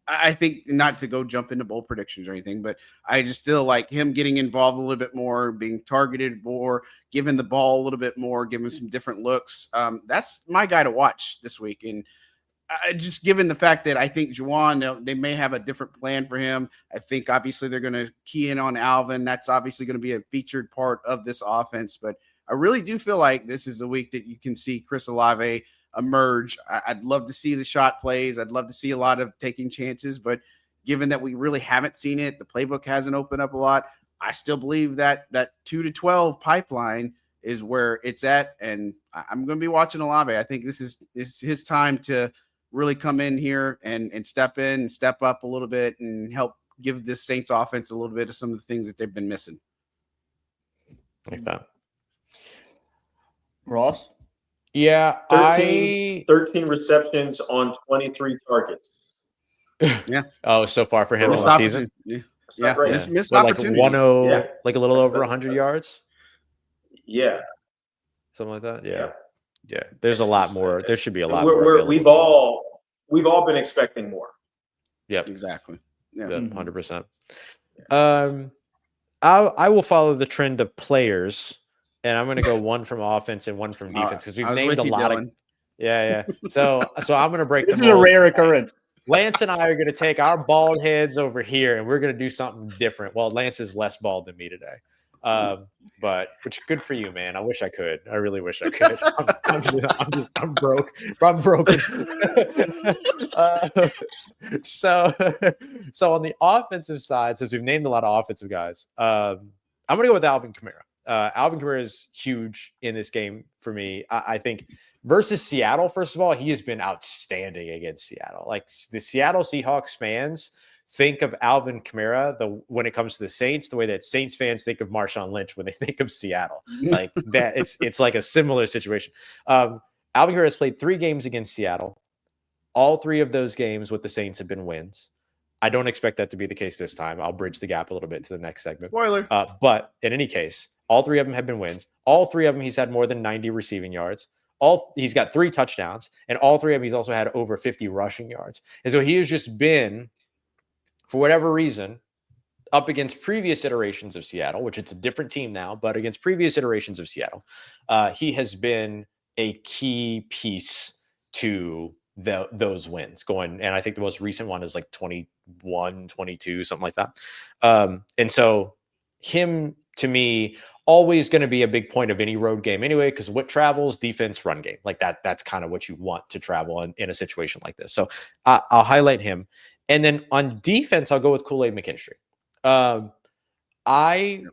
I think, not to go jump into bold predictions or anything, but I just still like him getting involved a little bit more, being targeted more, giving the ball a little bit more, giving some different looks. That's my guy to watch this week. And just given the fact that I think Juwan, they may have a different plan for him. I think obviously they're going to key in on Alvin. That's obviously going to be a featured part of this offense. But I really do feel like this is the week that you can see Chris Olave emerge. I'd love to see the shot plays. I'd love to see a lot of taking chances. But given that we really haven't seen it, the playbook hasn't opened up a lot. I still believe that 2 to 12 pipeline is where it's at. And I'm going to be watching Olave. I think this is his time to really come in here and step in and step up a little bit and help give this Saints offense a little bit of some of the things that they've been missing. Like that. Ross? Yeah, 13 receptions on 23 targets. Yeah. Oh, so far for him this season? Yeah. Missed like opportunities. Like a little over 100 yards? Yeah. Something like that? Yeah. Yeah, there's a lot more. There should be a lot more. We've all been expecting more. Yep, exactly. Yeah, 100%. I will follow the trend of players, and I'm going to go one from offense and one from defense because we've named a lot of. Yeah. So I'm going to break. This is a rare occurrence. Lance and I are going to take our bald heads over here, and we're going to do something different. Well, Lance is less bald than me today. But which good for you, man. I wish I could. I really wish I could. I'm broke. I'm broken. So on the offensive side, since we've named a lot of offensive guys, I'm gonna go with Alvin Kamara. Alvin Kamara is huge in this game for me. I think versus Seattle, first of all, he has been outstanding against Seattle. Like the Seattle Seahawks fans think of Alvin Kamara when it comes to the Saints, the way that Saints fans think of Marshawn Lynch when they think of Seattle. Like that, it's like a similar situation. Alvin Kamara has played 3 games against Seattle. All 3 of those games with the Saints have been wins. I don't expect that to be the case this time. I'll bridge the gap a little bit to the next segment. Spoiler. But in any case, all 3 of them have been wins. All 3 of them, he's had more than 90 receiving yards. He's got 3 touchdowns, and all 3 of them, he's also had over 50 rushing yards. And so he has just been, for whatever reason, up against previous iterations of Seattle, which it's a different team now, but against previous iterations of Seattle, he has been a key piece to those wins going. And I think the most recent one is like 21, 22, something like that. And so him, to me, always going to be a big point of any road game anyway, because what travels? Defense, run game. Like that's kind of what you want to travel in a situation like this. So I'll highlight him. And then on defense, I'll go with Kool-Aid McKinstry. I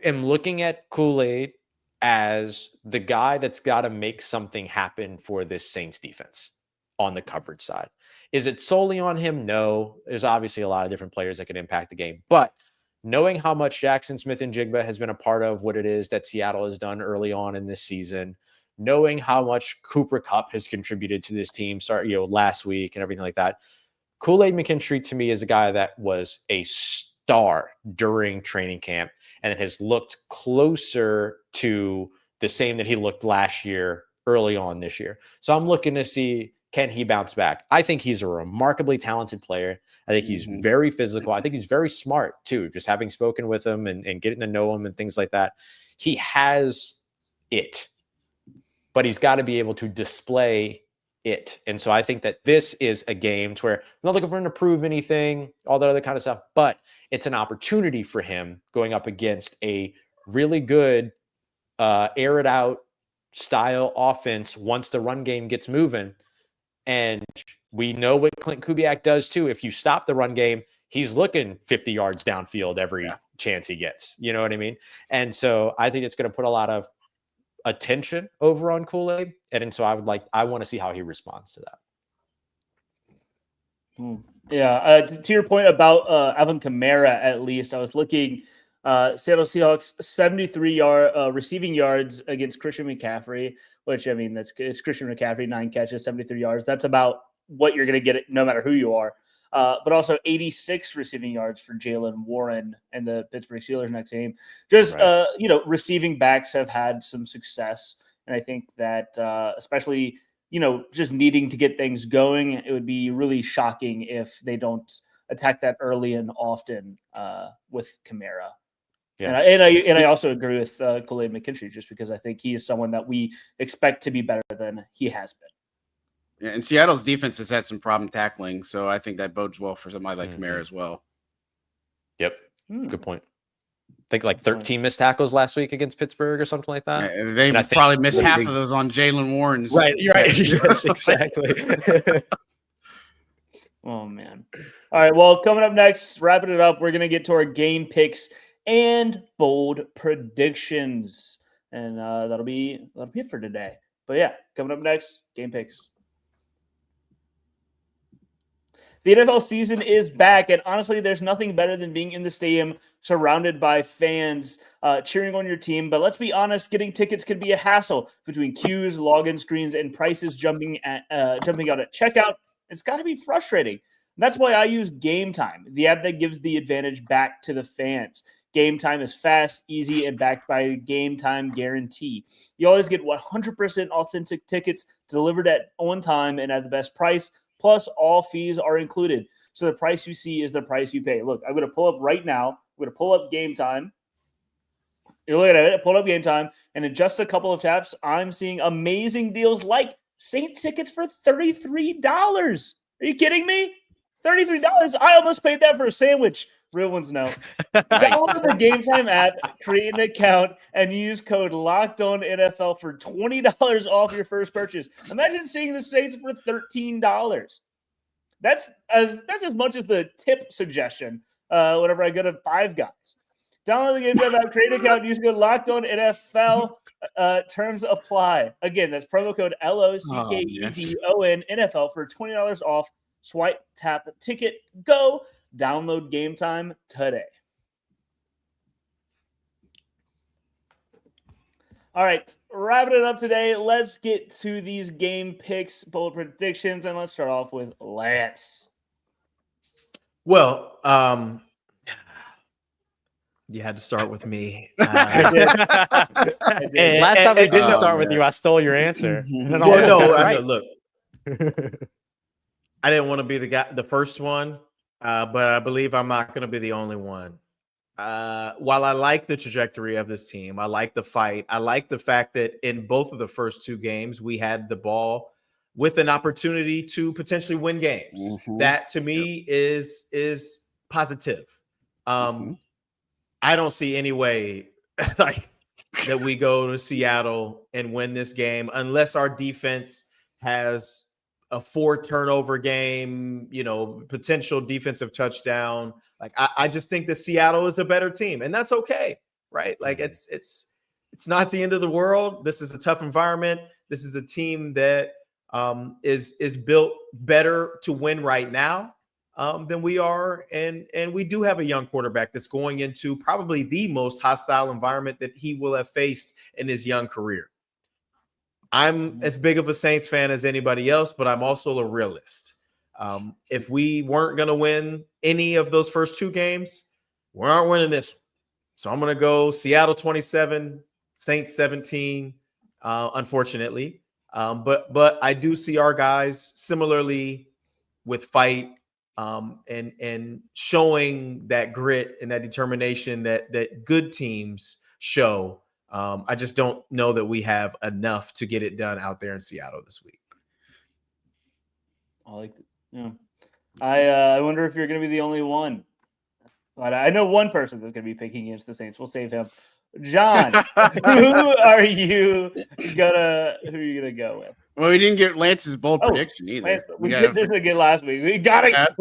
am looking at Kool-Aid as the guy that's got to make something happen for this Saints defense on the coverage side. Is it solely on him? No. There's obviously a lot of different players that can impact the game. But knowing how much Jackson Smith and Jigba has been a part of what it is that Seattle has done early on in this season, knowing how much Cooper Kupp has contributed to this team, last week and everything like that. Kool-Aid McKinstry to me is a guy that was a star during training camp and has looked closer to the same that he looked last year, early on this year. So I'm looking to see, can he bounce back? I think he's a remarkably talented player. I think he's very physical. I think he's very smart too, just having spoken with him and getting to know him and things like that. He has it, but he's got to be able to display it. And so I think that this is a game to where I'm not looking for him to prove anything, all that other kind of stuff, but it's an opportunity for him going up against a really good air it out style offense once the run game gets moving. And we know what Clint Kubiak does too. If you stop the run game, he's looking 50 yards downfield every chance he gets. You know what I mean? And so I think it's going to put a lot of attention over on Kool-Aid. And so I want to see how he responds to that. Yeah. To your point about Alvin Kamara, at least I was looking, Seattle Seahawks 73 receiving yards against Christian McCaffrey, which, I mean, it's Christian McCaffrey, 9 catches, 73 yards. That's about what you're going to get it no matter who you are. But also 86 receiving yards for Jalen Warren and the Pittsburgh Steelers next game. Just, receiving backs have had some success. And I think that especially, just needing to get things going, it would be really shocking if they don't attack that early and often with Kamara. Yeah. And I also agree with Kool-Aid McKinstry, just because I think he is someone that we expect to be better than he has been. Yeah, and Seattle's defense has had some problem tackling, so I think that bodes well for somebody like Kamara as well. Yep, good point. I think like 13 missed tackles last week against Pittsburgh or something like that. Yeah, they probably missed half of those on Jalen Warren's. Right, you're right. Yes, exactly. Oh, man. All right, well, coming up next, wrapping it up, we're going to get to our game picks and bold predictions. And that'll be it for today. But yeah, coming up next, game picks. The NFL season is back, and honestly, there's nothing better than being in the stadium surrounded by fans cheering on your team. But let's be honest, getting tickets can be a hassle between queues, login screens, and prices jumping out at checkout. It's got to be frustrating. That's why I use Gametime, the app that gives the advantage back to the fans. Gametime is fast, easy, and backed by a Gametime guarantee. You always get 100% authentic tickets delivered on time and at the best price. Plus, all fees are included. So the price you see is the price you pay. Look, I'm going to pull up right now. I'm going to pull up Gametime. You're looking at it. Pull up Gametime. And in just a couple of taps, I'm seeing amazing deals like Saints tickets for $33. Are you kidding me? $33. I almost paid that for a sandwich. Real ones know. Download the Gametime app, create an account, and use code LOCKEDONNFL for $20 off your first purchase. Imagine seeing the Saints for $13. That's as much as the tip suggestion whenever I go to Five Guys. Download the Gametime app, create an account, and use code LOCKEDONNFL. Terms apply. Again, that's promo code LOCKEDON NFL for $20 off. Swipe, tap, ticket, go. Download Gametime today. All right, wrapping it up today. Let's get to these game picks, bold predictions, and let's start off with Lance. Well, you had to start with me. I did. Last time I didn't start with you, I stole your answer. Look, I didn't want to be the first one. But I believe I'm not going to be the only one. While I like the trajectory of this team, I like the fight. I like the fact that in both of the first two games, we had the ball with an opportunity to potentially win games. That to me is positive. I don't see any way that we go to Seattle and win this game unless our defense has a 4 turnover game, potential defensive touchdown. Like I just think that Seattle is a better team, and that's okay, right? Like it's not the end of the world. This is a tough environment. This is a team that is built better to win right now than we are, and we do have a young quarterback that's going into probably the most hostile environment that he will have faced in his young career. I'm as big of a Saints fan as anybody else, but I'm also a realist. If we weren't going to win any of those first 2 games, we aren't winning this one. So I'm going to go Seattle 27, Saints 17, unfortunately. But I do see our guys similarly with fight and showing that grit and that determination that good teams show. I just don't know that we have enough to get it done out there in Seattle this week. I like it. Yeah. I wonder if you're going to be the only one. But I know one person that's going to be picking against the Saints. We'll save him. John, who are you gonna go with? Well, we didn't get Lance's bold prediction either. Lance, we did this again last week. We gotta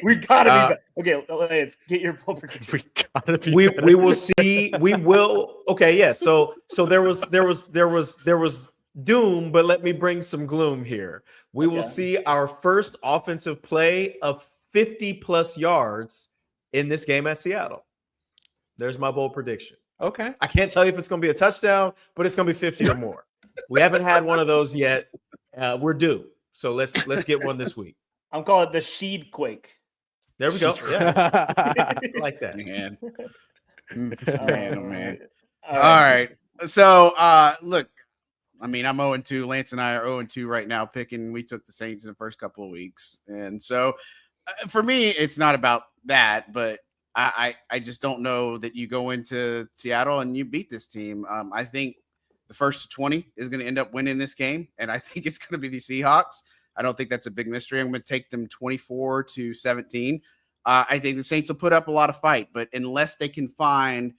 we gotta be okay. Lance, get your bold prediction. We gotta be. We will see. We will. Okay, yeah. So there was doom, but let me bring some gloom here. We will see our first offensive play of 50+ yards in this game at Seattle. There's my bold prediction. Okay. I can't tell you if it's going to be a touchdown, but it's going to be 50 or more. We haven't had one of those yet. We're due. So let's get one this week. I'm calling it the Sheed Quake. There we go. Yeah. I like that. Man. Man. All right. So look, I mean, I'm 0-2. Lance and I are 0-2 right now picking. We took the Saints in the first couple of weeks. And so for me, it's not about that, but I just don't know that you go into Seattle and you beat this team. I think the first 20 is going to end up winning this game, and I think it's going to be the Seahawks. I don't think that's a big mystery. I'm going to take them 24-17. I think the Saints will put up a lot of fight, but unless they can find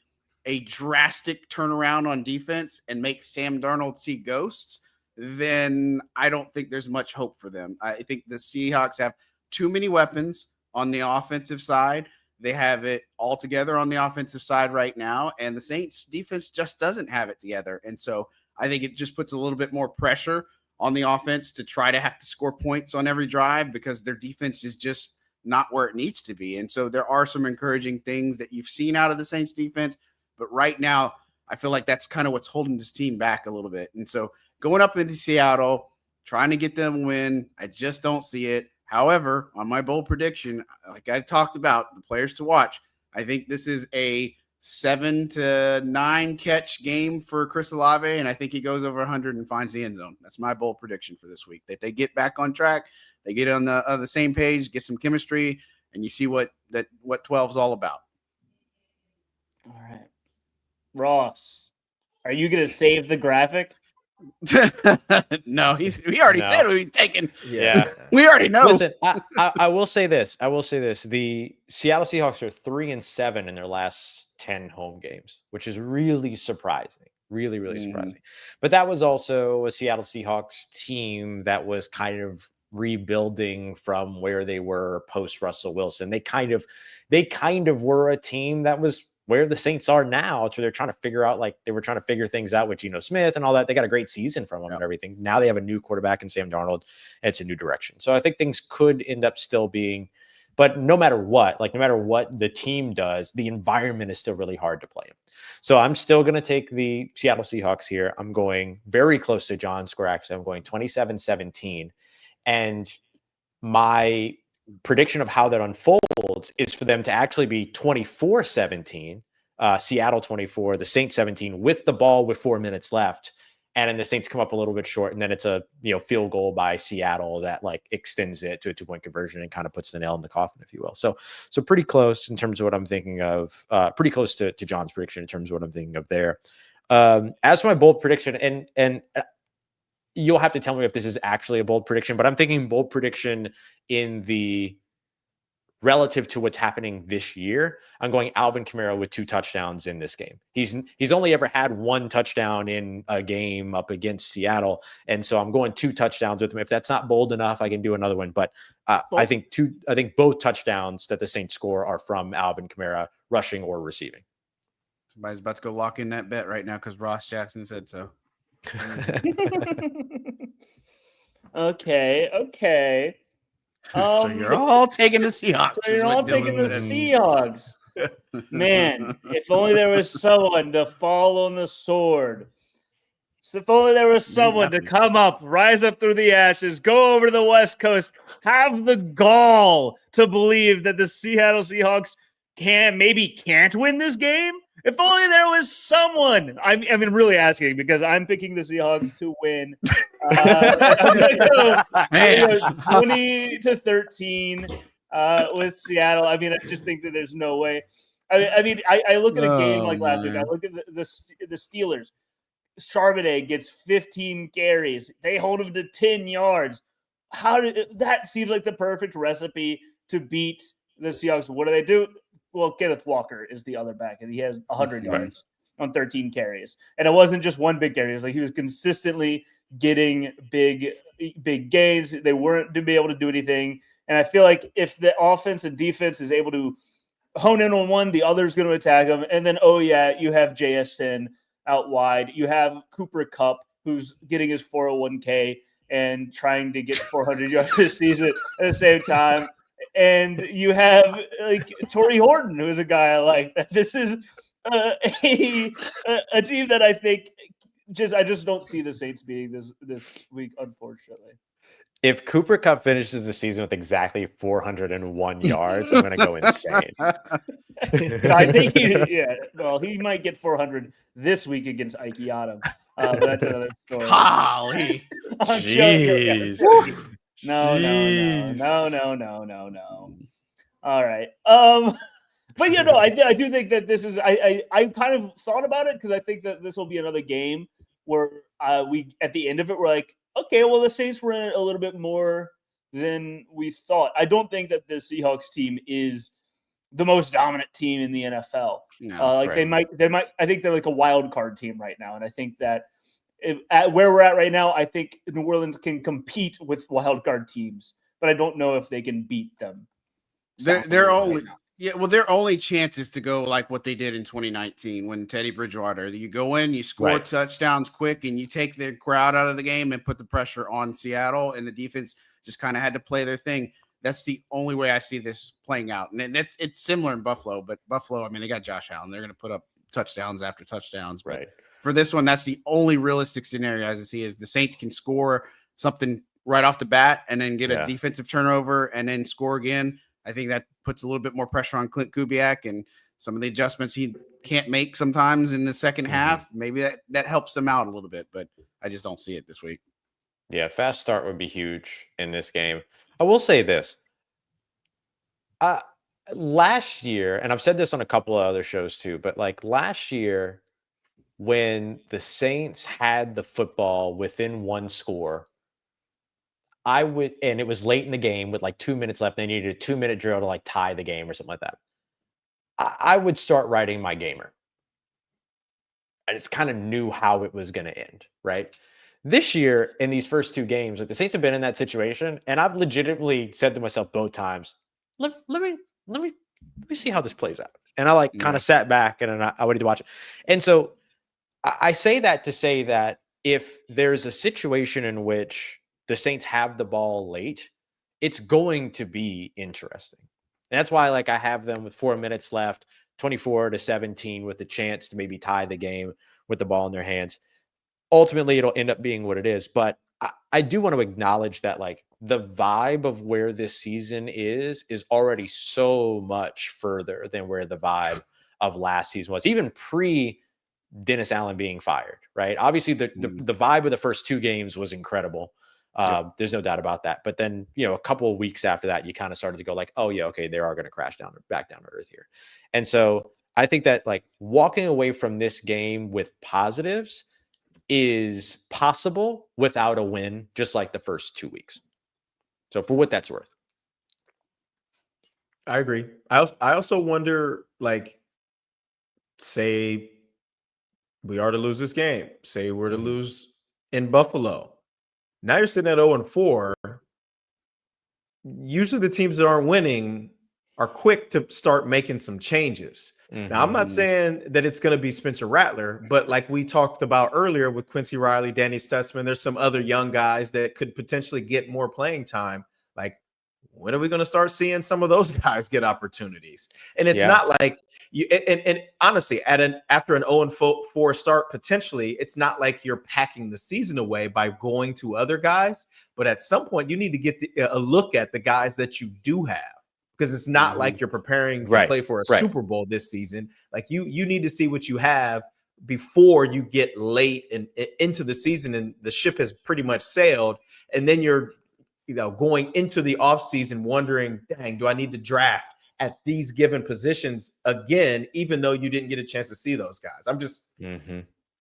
a drastic turnaround on defense and make Sam Darnold see ghosts, then I don't think there's much hope for them. I think the Seahawks have too many weapons on the offensive side. They have it all together on the offensive side right now, and the Saints defense just doesn't have it together. And so I think it just puts a little bit more pressure on the offense to try to have to score points on every drive because their defense is just not where it needs to be. And so there are some encouraging things that you've seen out of the Saints defense, but right now I feel like that's kind of what's holding this team back a little bit. And so going up into Seattle, trying to get them a win, I just don't see it. However, on my bold prediction, like I talked about, the players to watch, I think this is a 7 to 9 catch game for Chris Olave, and I think he goes over 100 and finds the end zone. That's my bold prediction for this week, that they get back on track, they get on the same page, get some chemistry, and you see what 12 is all about. All right. Ross, are you going to save the graphic? No, we already said what he's taking. Yeah, we already know. Listen, I will say this. The Seattle Seahawks are 3-7 in their last 10 home games, which is really surprising. Really surprising. But that was also a Seattle Seahawks team that was kind of rebuilding from where they were post Russell Wilson. They kind of were a team that was where the Saints are now. So they're trying to figure out, like they were trying to figure things out with Geno Smith and all that. They got a great season from them and everything. Now they have a new quarterback in Sam Darnold. And it's a new direction. So I think things could end up still being, but no matter what the team does, the environment is still really hard to play in. So I'm still going to take the Seattle Seahawks here. I'm going very close to John's score. Actually, I'm going 27-17. And my prediction of how that unfolds is for them to actually be 24-17, Seattle 24, the Saints 17 with the ball with 4 minutes left. And then the Saints come up a little bit short. And then it's a field goal by Seattle that like extends it to a 2-point conversion and kind of puts the nail in the coffin, if you will. So pretty close in terms of what I'm thinking of, pretty close to John's prediction in terms of what I'm thinking of there. As for my bold prediction, and you'll have to tell me if this is actually a bold prediction, but I'm thinking bold prediction in the relative to what's happening this year. I'm going Alvin Kamara with 2 touchdowns in this game. He's only ever had 1 touchdown in a game up against Seattle. And so I'm going 2 touchdowns with him. If that's not bold enough, I can do another one. But I think both touchdowns that the Saints score are from Alvin Kamara, rushing or receiving. Somebody's about to go lock in that bet right now because Ross Jackson said so. Okay. So you're all taking the Seahawks. So you're all taking the Seahawks. Man, if only there was someone to fall on the sword. So if only there was someone to come up, rise up through the ashes, go over to the West Coast, have the gall to believe that the Seattle Seahawks can't win this game. If only there was someone. I mean, really asking because I'm picking the Seahawks to win. I'm going to go 20-13 with Seattle. I mean, I just think that there's no way. I mean, I look at a game like last week. I look at the Steelers. Charbonnet gets 15 carries. They hold him to 10 yards. That seems like the perfect recipe to beat the Seahawks. What do? Well, Kenneth Walker is the other back, and he has 100 yards on 13 carries. And it wasn't just one big carry. It was like he was consistently getting big gains. They weren't to be able to do anything. And I feel like if the offense and defense is able to hone in on one, the other's going to attack them. And then, you have JSN out wide. You have Cooper Kupp, who's getting his 401k and trying to get 400 yards this season at the same time. And you have like Torrey Horton, who is a guy I like. This is a team that I think I just don't see the Saints beating this week, unfortunately. If Cooper Kupp finishes the season with exactly 401 yards, I'm going to go insane. I think he might get 400 this week against Ike Adam. But that's another story. Golly. Jeez. No. All right. But I do think that this is. I kind of thought about it because I think that this will be another game where we at the end of it we're like, okay, well the Saints were in it a little bit more than we thought. I don't think that the Seahawks team is the most dominant team in the NFL. No, they might. I think they're like a wild card team right now, and I think that at where we're at right now, I think New Orleans can compete with wild card teams, but I don't know if they can beat them. Their only chance is to go like what they did in 2019 when Teddy Bridgewater. You go in, you score touchdowns quick, and you take the crowd out of the game and put the pressure on Seattle, and the defense just kind of had to play their thing. That's the only way I see this playing out. And it's similar in Buffalo, but Buffalo, I mean, they got Josh Allen. They're going to put up touchdowns after touchdowns. But for this one, that's the only realistic scenario as I see is the Saints can score something right off the bat and then get a defensive turnover and then score again. I think that puts a little bit more pressure on Clint Kubiak and some of the adjustments he can't make sometimes in the second half. Maybe that helps them out a little bit, but I just don't see it this week. Yeah, fast start would be huge in this game. I will say this. Last year, and I've said this on a couple of other shows too, but like last year when the Saints had the football within one score, and it was late in the game with like 2 minutes left. They needed a 2-minute drill to like tie the game or something like that. I would start writing my gamer. I just kind of knew how it was going to end, right? This year, in these first two games, like the Saints have been in that situation, and I've legitimately said to myself both times, let me see how this plays out. And I kind of sat back and I waited to watch it. And so I say that to say that if there's a situation in which the Saints have the ball late, it's going to be interesting. And that's why I have them with 4 minutes left, 24-17 with the chance to maybe tie the game with the ball in their hands. Ultimately, it'll end up being what it is. But I do want to acknowledge that the vibe of where this season is already so much further than where the vibe of last season was, even pre Dennis Allen being fired, right? Obviously, the vibe of the first two games was incredible. There's no doubt about that. But then, a couple of weeks after that, you kind of started to go like, oh yeah, okay, they are going to crash back down to earth here. And so I think that walking away from this game with positives is possible without a win, just like the first 2 weeks. So for what that's worth. I agree. I also wonder, say we are to lose this game, say we're to lose in Buffalo. Now you're sitting at 0-4. Usually the teams that aren't winning are quick to start making some changes. Now, I'm not saying that it's going to be Spencer Rattler, but like we talked about earlier with Quincy Riley, Danny Stutzman, there's some other young guys that could potentially get more playing time. when are we going to start seeing some of those guys get opportunities? And it's not like you, and honestly, after an 0-4 start, potentially, it's not like you're packing the season away by going to other guys. But at some point, you need to get a look at the guys that you do have, because it's not like you're preparing to play for a Super Bowl this season. Like you need to see what you have before you get late and into the season and the ship has pretty much sailed. And then you're, going into the offseason wondering, dang, do I need to draft at these given positions again, even though you didn't get a chance to see those guys? I'm just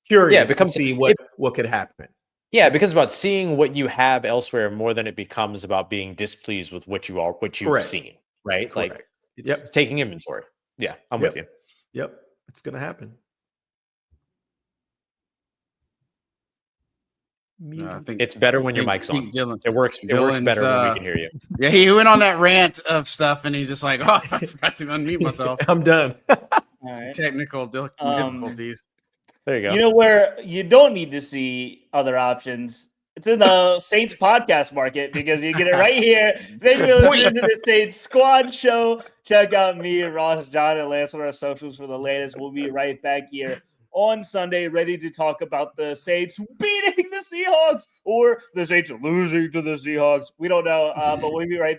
curious to see what could happen. Yeah, it becomes about seeing what you have elsewhere more than it becomes about being displeased with what you've seen, right? Correct. Like taking inventory. Yeah, I'm with you. Yep, it's going to happen. I think it's better when your mic's on. It works better when we can hear you. Yeah, he went on that rant of stuff, and he's just like, "Oh, I forgot to unmute myself." I'm done. Right. Technical difficulties. There you go. You know where you don't need to see other options? It's in the Saints podcast market, because you get it right here. Thank you for listening to the Saints Squad Show. Check out me, Ross, John, and Lance on our socials for the latest. We'll be right back here on Sunday, ready to talk about the Saints beating the Seahawks or the Saints losing to the Seahawks. We don't know, but we'll be right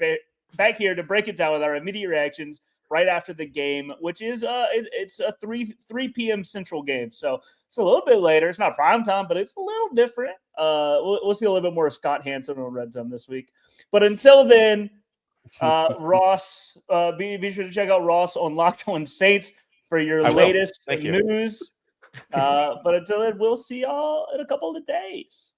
back here to break it down with our immediate reactions right after the game, which is it's a 3 p.m. Central game, so it's a little bit later. It's not prime time, but it's a little different. We'll see a little bit more of Scott Hanson on Red Zone this week. But until then, Ross, be sure to check out Ross on Locked On Saints for your latest news. But until then, we'll see y'all in a couple of days.